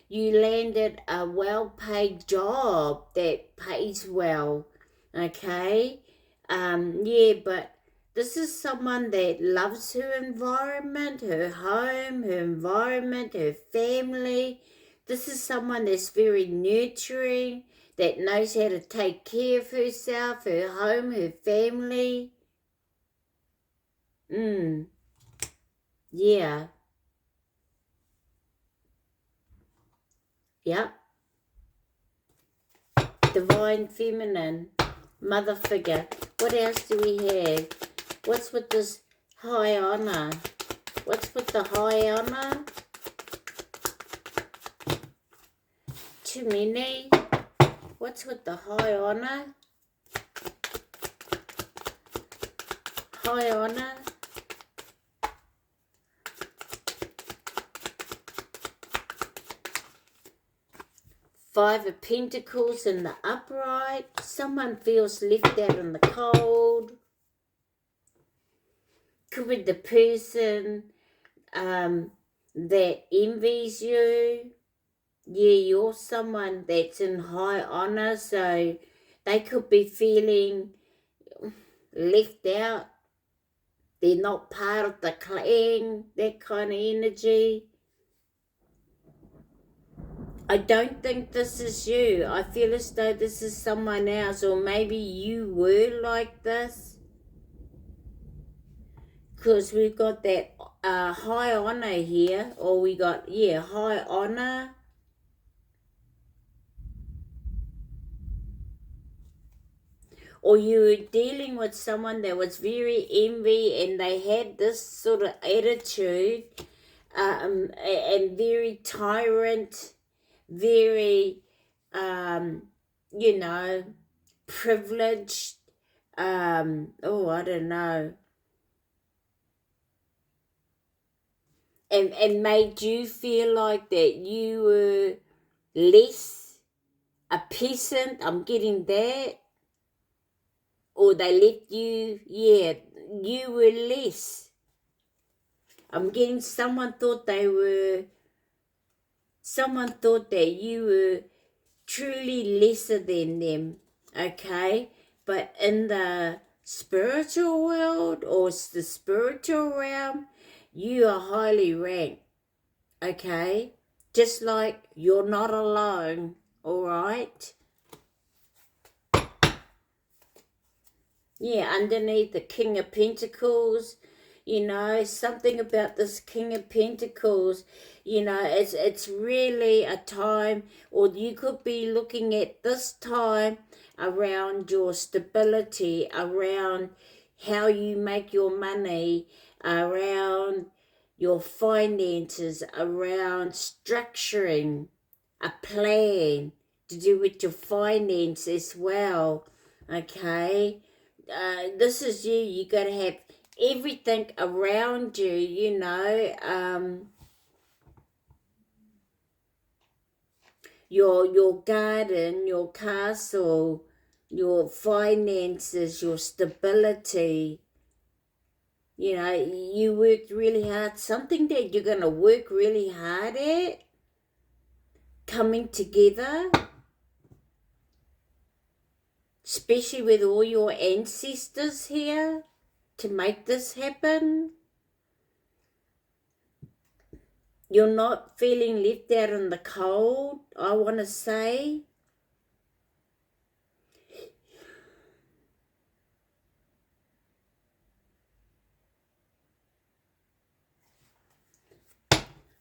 you landed a well-paid job that pays well, okay? Yeah, but this is someone that loves her environment, her home, her environment, her family. This is someone that's very nurturing, that knows how to take care of herself, her home, her family. Yeah. Yep. Divine feminine. Mother figure. What else do we have? What's with this high honor? What's with the high honor? Too many. What's with the high honor? High honor. Five of Pentacles in the upright. Someone feels left out in the cold. Could be the person that envies you. Yeah, you're someone that's in high honor, so they could be feeling left out. They're not part of the clan, that kind of energy. I don't think this is you. I feel as though this is someone else, or maybe you were like this. Because we've got that high honor here, or we got, high honor. Or you were dealing with someone that was very envy and they had this sort of attitude and very tyrant, very, privileged. I don't know. And made you feel like that you were less a peasant. I'm getting that. Or they left you, you were less. I'm getting someone thought that you were truly lesser than them, okay? But in the spiritual world or the spiritual realm, you are highly ranked, okay? Just like you're not alone, all right? Yeah, underneath the King of Pentacles, something about this King of Pentacles, it's really a time, or you could be looking at this time around your stability, around how you make your money, around your finances, around structuring a plan to do with your finance as well, okay? This is you. You got to have everything around you, your garden, your castle, your finances, your stability. You worked really hard. Something that you're going to work really hard at coming together, especially with all your ancestors here to make this happen. You're not feeling left out in the cold, I want to say.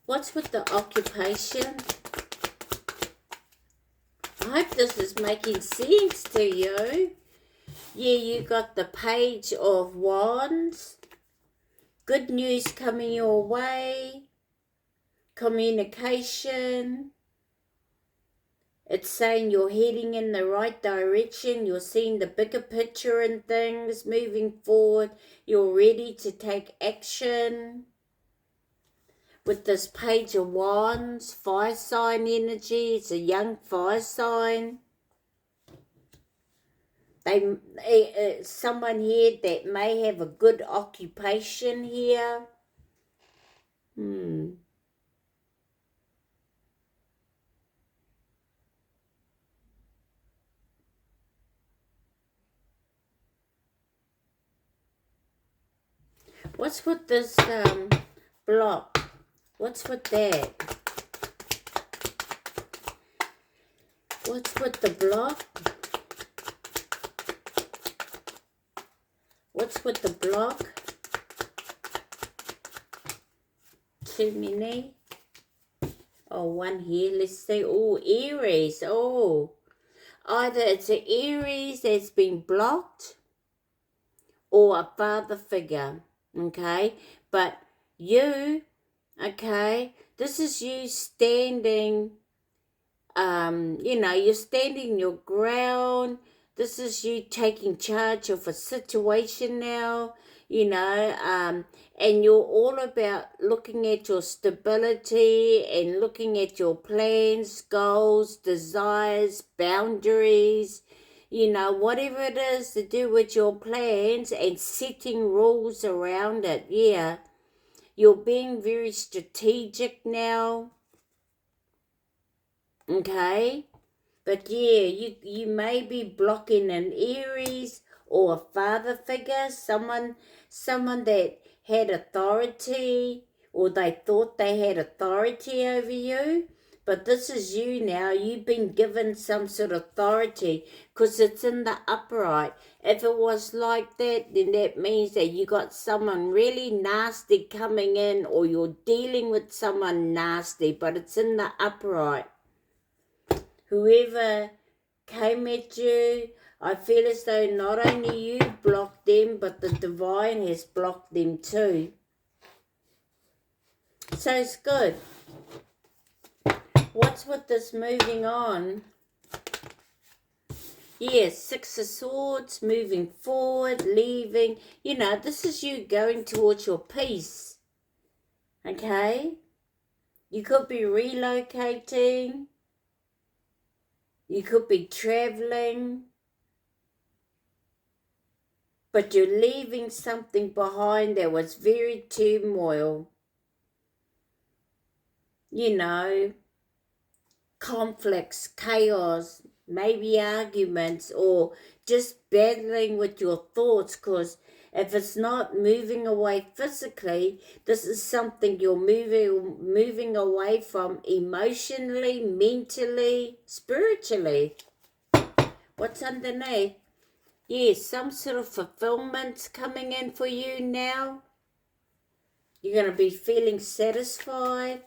What's with the occupation? I hope this is making sense to you. Yeah, you got the Page of Wands. Good news coming your way. Communication. It's saying you're heading in the right direction. You're seeing the bigger picture in things, moving forward. You're ready to take action. With this Page of Wands, fire sign energy, it's a young fire sign. Someone here that may have a good occupation here. What's with this block? What's with that? What's with the block? What's with the block? Too many. Oh, one here. Let's see. Oh, Aries. Oh, either it's an Aries that's been blocked or a father figure. Okay, but you, okay, this is you standing. You're standing your ground. This is you taking charge of a situation now, and you're all about looking at your stability and looking at your plans, goals, desires, boundaries, whatever it is to do with your plans and setting rules around it. Yeah, you're being very strategic now, okay? But yeah, you may be blocking an Aries or a father figure, someone that had authority or they thought they had authority over you. But this is you now. You've been given some sort of authority because it's in the upright. If it was like that, then that means that you got someone really nasty coming in or you're dealing with someone nasty, but it's in the upright. Whoever came at you, I feel as though not only you blocked them, but the divine has blocked them too. So it's good. What's with this moving on? Yes, Six of Swords, moving forward, leaving. This is you going towards your peace. Okay? You could be relocating. You could be traveling. But you're leaving something behind that was very turmoil. Conflicts, chaos, maybe arguments, or just battling with your thoughts, because if it's not moving away physically, this is something you're moving away from emotionally, mentally, spiritually. What's underneath? Yes, some sort of fulfillment's coming in for you now. You're going to be feeling satisfied.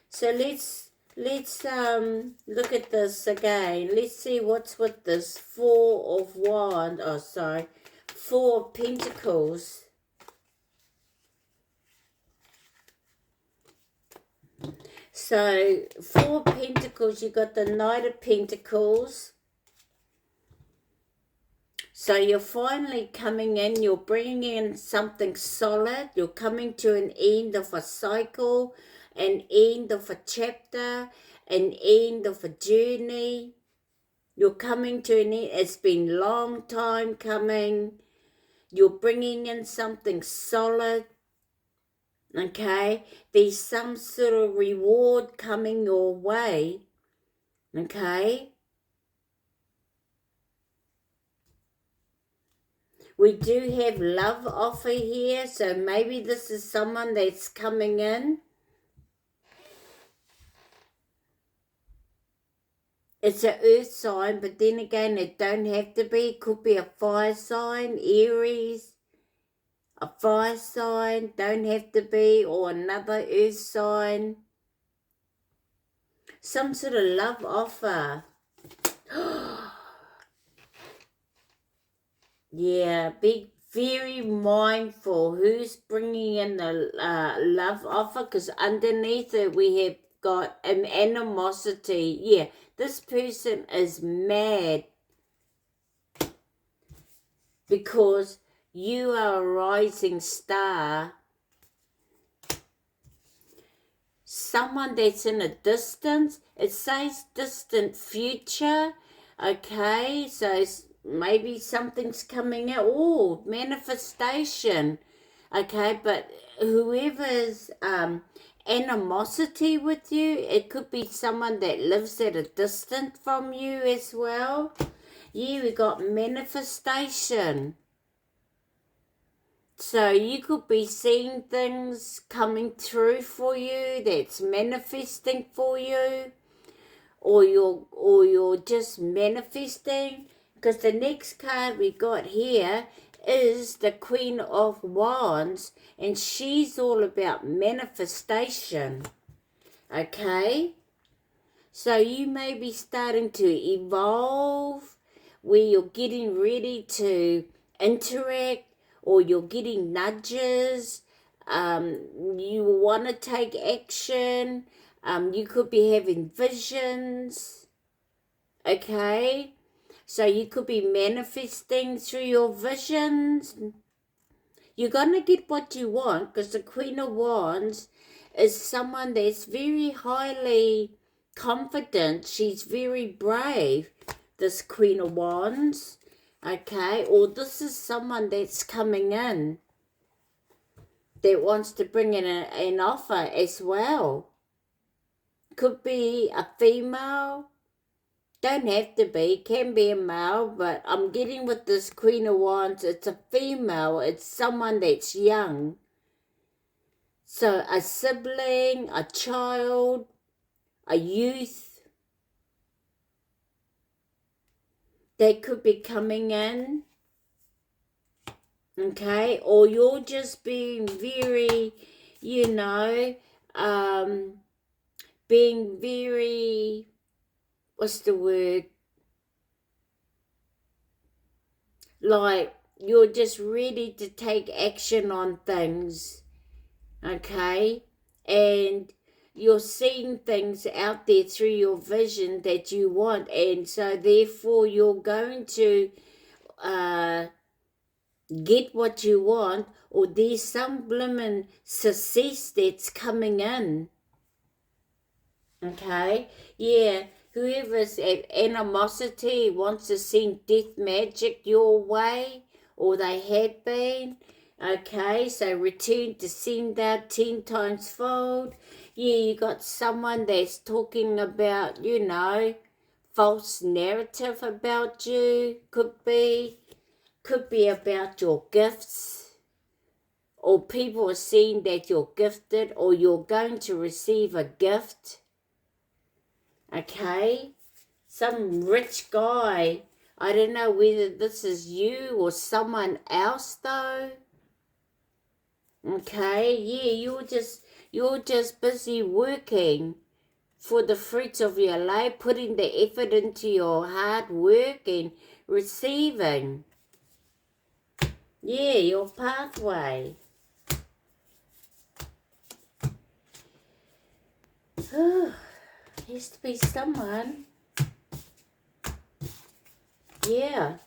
So let's look at this again. Let's see what's with this Four of Pentacles. So Four Pentacles, you got the Knight of Pentacles. So you're finally coming in, you're bringing in something solid, you're coming to an end of a cycle, an end of a chapter, an end of a journey. You're coming to an end. It's been a long time coming. You're bringing in something solid. Okay? There's some sort of reward coming your way. Okay? We do have love offer here, so maybe this is someone that's coming in. It's an earth sign, but then again, it don't have to be. It could be a fire sign, Aries. A fire sign, don't have to be, or another earth sign. Some sort of love offer. Yeah, be very mindful who's bringing in the love offer, because underneath it we have got an animosity. Yeah, this person is mad because you are a rising star. Someone that's in a distance, it says distant future. Okay, so maybe something's coming out. Oh, manifestation. Okay, but whoever's animosity with you, it could be someone that lives at a distance from you as well. Yeah, we got manifestation. So you could be seeing things coming through for you that's manifesting for you. or you're just manifesting, because the next card we got here is the Queen of Wands, and she's all about manifestation. Okay, so you may be starting to evolve, where you're getting ready to interact, or you're getting nudges. You want to take action. You could be having visions. Okay, so you could be manifesting through your visions. You're going to get what you want, because the Queen of Wands is someone that's very highly confident. She's very brave, this Queen of Wands. Okay, or this is someone that's coming in that wants to bring in an offer as well. Could be a female. Don't have to be, can be a male, but I'm getting with this Queen of Wands, it's a female, it's someone that's young. So a sibling, a child, a youth, they could be coming in, okay? Or you're just being very, being very, what's the word? Like, you're just ready to take action on things, okay? And you're seeing things out there through your vision that you want, and so therefore you're going to get what you want, or there's some blimmin' success that's coming in. Okay, yeah, whoever's at animosity wants to send death magic your way, or they had been, okay, so return to sender 10 times fold. Yeah, you got someone that's talking about, false narrative about you, could be about your gifts, or people are seeing that you're gifted, or you're going to receive a gift. Okay, some rich guy. I don't know whether this is you or someone else though. Okay, yeah, you're just busy working for the fruits of your life, putting the effort into your hard work and receiving. Yeah, your pathway. Has to be someone. Yeah.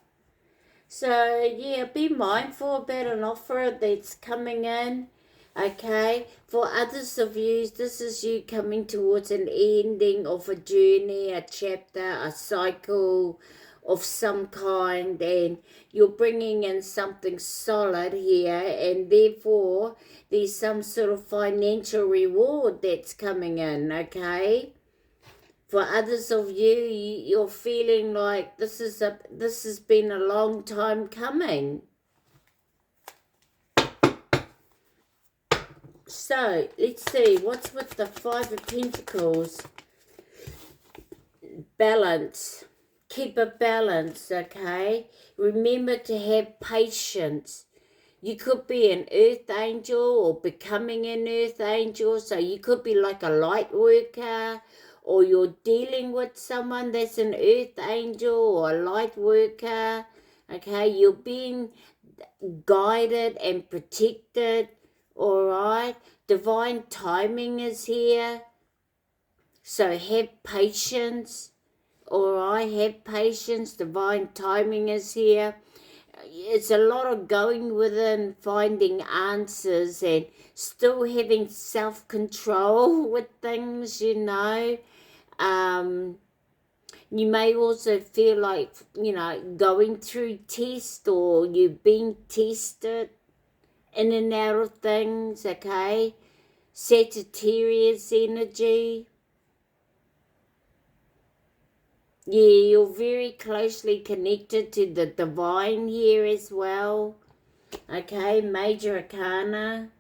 So, yeah, be mindful about an offer that's coming in, okay? For others of you, this is you coming towards an ending of a journey, a chapter, a cycle of some kind, and you're bringing in something solid here, and therefore there's some sort of financial reward that's coming in, okay? For others of you, you're feeling like this has been a long time coming. So let's see, what's with the Five of Pentacles? Balance. Keep a balance, okay? Remember to have patience. You could be an earth angel or becoming an earth angel, so you could be like a light worker, or you're dealing with someone that's an earth angel or a light worker, okay? You're being guided and protected, all right? Divine timing is here, so have patience, all right? Have patience, divine timing is here. It's a lot of going within, finding answers, and still having self-control with things, You may also feel like, going through tests, or you've been tested in and out of things, okay? Sagittarius energy. Yeah, you're very closely connected to the divine here as well. Okay, Major Arcana.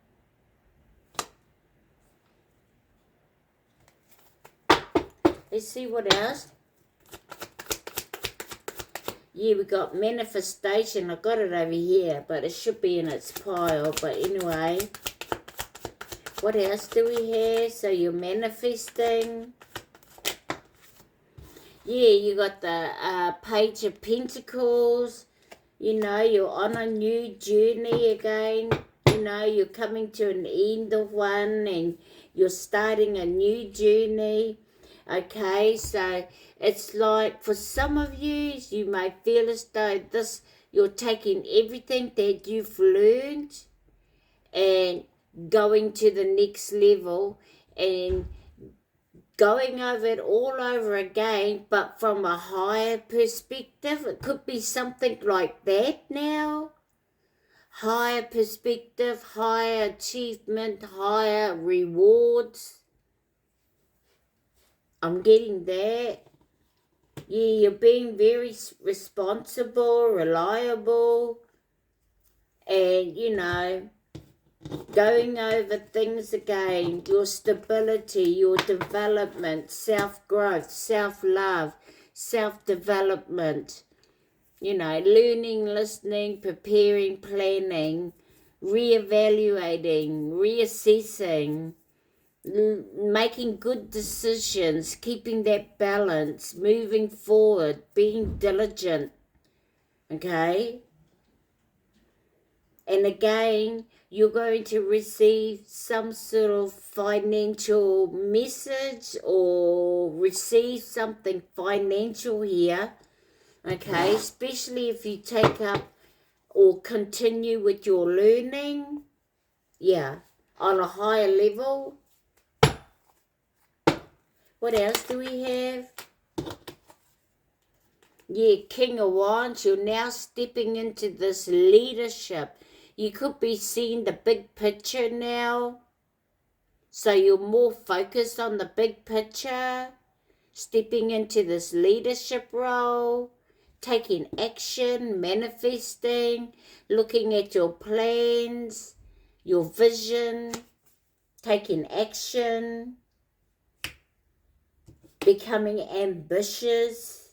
Let's see what else. Yeah, we got manifestation. I got it over here, but it should be in its pile. But anyway, what else do we have? So you're manifesting. Yeah, you got the Page of Pentacles. You know, you're on a new journey again. You know, you're coming to an end of one and you're starting a new journey. Okay, so it's like for some of you, you may feel as though you're taking everything that you've learned and going to the next level and going over it all over again, but from a higher perspective. It could be something like that now. Higher perspective, higher achievement, higher rewards. I'm getting that. Yeah, you're being very responsible, reliable, and, you know, going over things again, your stability, your development, self-growth, self-love, self-development, you know, learning, listening, preparing, planning, re-evaluating, reassessing, making good decisions, keeping that balance, moving forward, being diligent, okay? And again, you're going to receive some sort of financial message or receive something financial here, okay? Especially if you take up or continue with your learning, yeah, on a higher level. What else do we have? Yeah, King of Wands, you're now stepping into this leadership. You could be seeing the big picture now. So you're more focused on the big picture, stepping into this leadership role, taking action, manifesting, looking at your plans, your vision, taking action, becoming ambitious.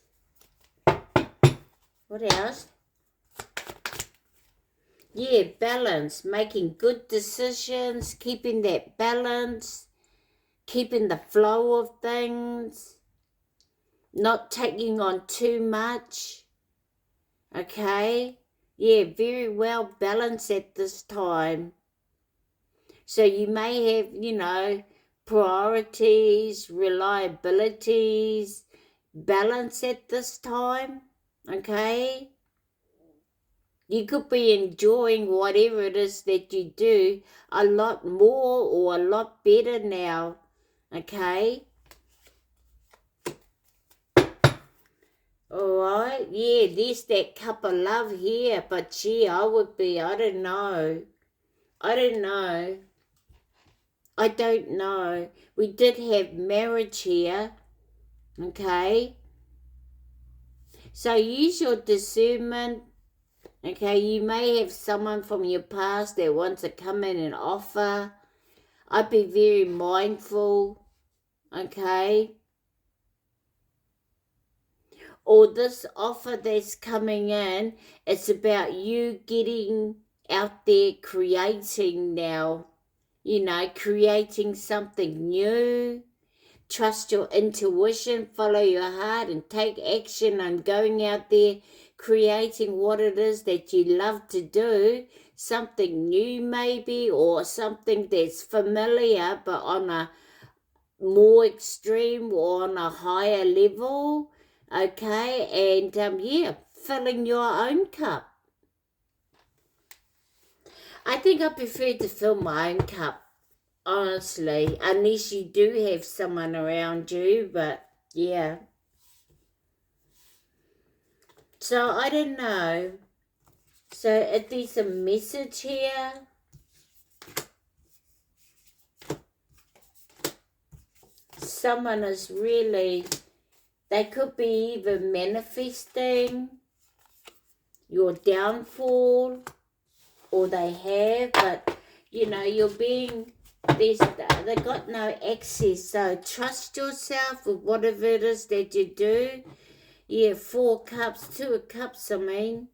What else? Yeah, balance, making good decisions, keeping that balance, keeping the flow of things, not taking on too much, okay? Yeah, very well balanced at this time. So you may have, you know, priorities, reliabilities, balance at this time, okay? You could be enjoying whatever it is that you do a lot more or a lot better now, okay? Alright, yeah, there's that cup of love here, but gee, I don't know. I don't know. We did have marriage here, okay? So use your discernment. Okay, you may have someone from your past that wants to come in and offer. I'd be very mindful, okay? Or this offer that's coming in, it's about you getting out there creating now, you know, creating something new. Trust your intuition, follow your heart, and take action on going out there, creating what it is that you love to do, something new maybe, or something that's familiar but on a more extreme or on a higher level, okay? And yeah, filling your own cup. I think I prefer to fill my own cup, honestly, unless you do have someone around you, but yeah. So I don't know. So if there's a message here, someone is really, they could be even manifesting your downfall, or they have, but you know, you're being they got no access. So trust yourself with whatever it is that you do. Yeah, 4 cups, 2 of cups, I mean.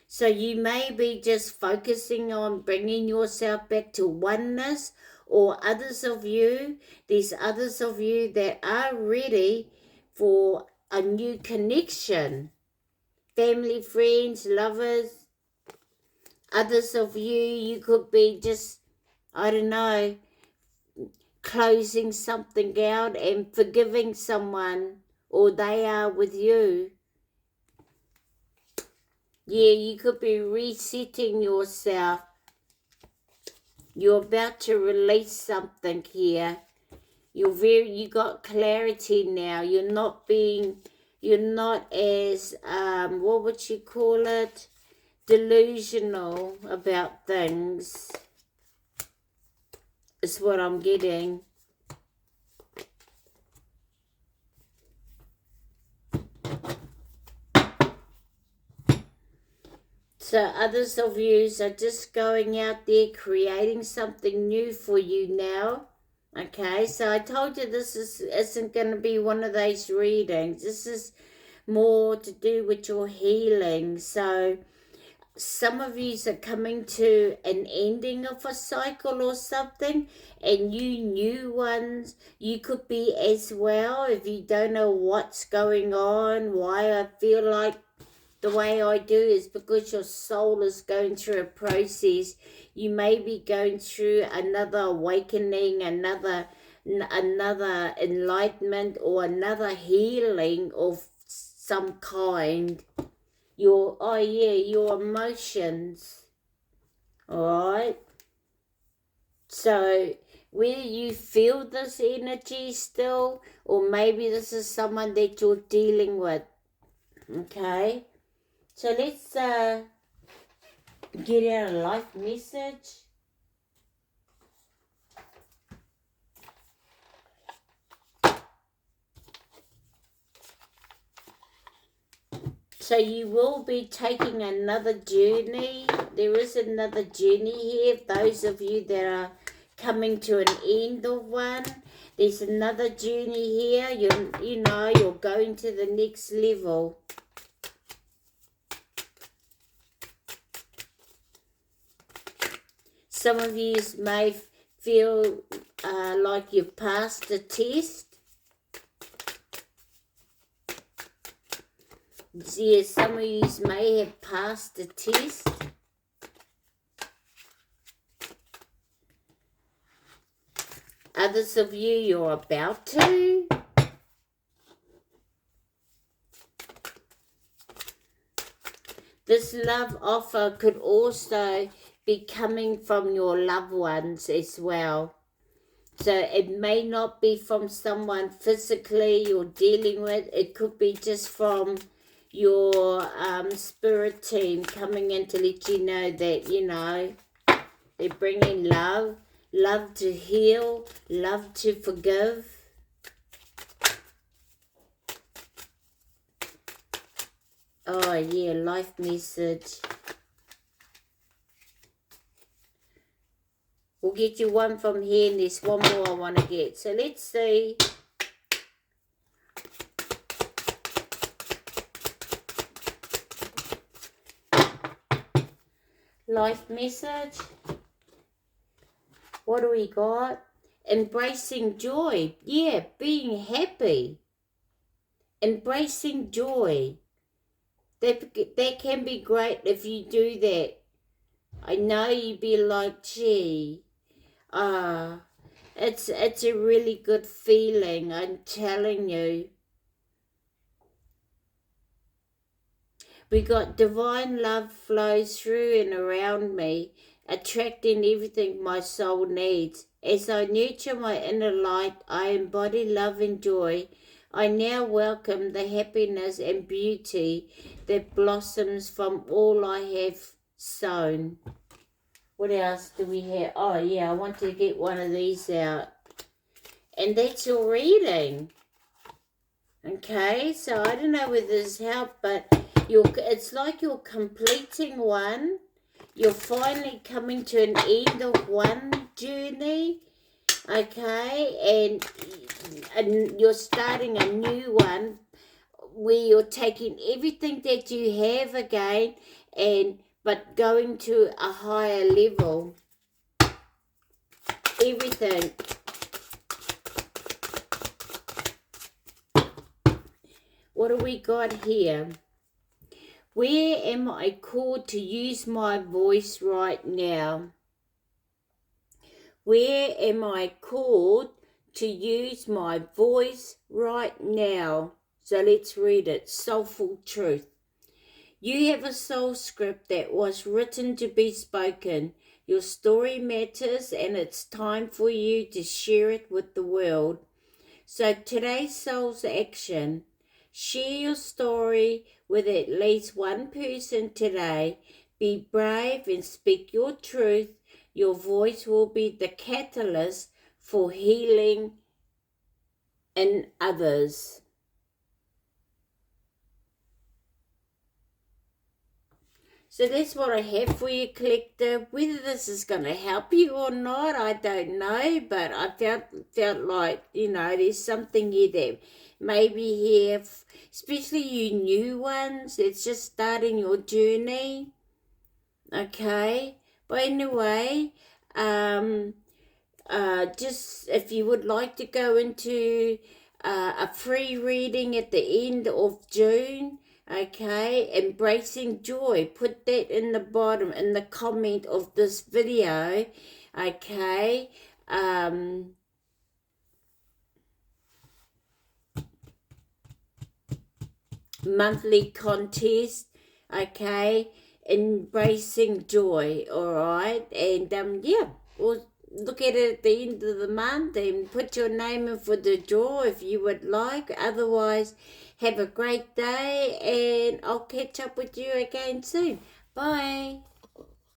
So you may be just focusing on bringing yourself back to oneness, or there's others of you that are ready for a new connection. Family, friends, lovers. Others of you could be just, I don't know, closing something out and forgiving someone, or they are with you. Yeah, you could be resetting yourself. You're about to release something here. You got clarity now. You're not as, what would you call it? Delusional about things. Is what I'm getting. So others of you are just going out there creating something new for you now. Okay, so I told you this isn't going to be one of those readings. This is more to do with your healing. So some of you are coming to an ending of a cycle or something, and you new ones, you could be as well. If you don't know what's going on, why I feel like the way I do is because your soul is going through a process. You may be going through another awakening, another enlightenment, or another healing of some kind. Your emotions. Alright? So whether you feel this energy still, or maybe this is someone that you're dealing with. Okay? So let's get out a life message. So you will be taking another journey. There is another journey here. Those of you that are coming to an end of one, there's another journey here. You're going to the next level. Some of you may feel like you've passed a test. Yes, some of you may have passed a test. Others of you, you're about to. This love offer could also be coming from your loved ones as well. So it may not be from someone physically you're dealing with. It could be just from your spirit team coming in to let you know that, they're bringing love to heal, love to forgive. Oh yeah, life message. We'll get you one from here, and there's one more I want to get. So let's see. Life message. What do we got? Embracing joy. Yeah, being happy. Embracing joy. That can be great if you do that. I know you'd be like, gee, it's a really good feeling, I'm telling you. We got divine love flows through and around me, attracting everything my soul needs. As I nurture my inner light, I embody love and joy. I now welcome the happiness and beauty that blossoms from all I have sown. What else do we have? Oh, yeah, I want to get one of these out. And that's your reading. Okay, so I don't know whether this helped, but it's like you're completing one. you're finally coming to an end of one journey, okay, and you're starting a new one where you're taking everything that you have again but going to a higher level. Everything. What do we got here? Where am I called to use my voice right now? Where am I called to use my voice right now? So let's read it. Soulful truth. You have a soul script that was written to be spoken. Your story matters, and it's time for you to share it with the world. So today's soul's action. Share your story with at least one person today. Be brave and speak your truth. Your voice will be the catalyst for healing in others. So that's what I have for you, collective. Whether this is going to help you or not, I don't know. But I felt like, there's something here that maybe here, especially you new ones that's just starting your journey. Okay? But anyway, just if you would like to go into a free reading at the end of June, okay, embracing joy, put that in the bottom, in the comment of this video, okay, monthly contest, okay, embracing joy, all right, and yeah, we'll look at it at the end of the month and put your name in for the draw if you would like. Otherwise, have a great day, and I'll catch up with you again soon. Bye.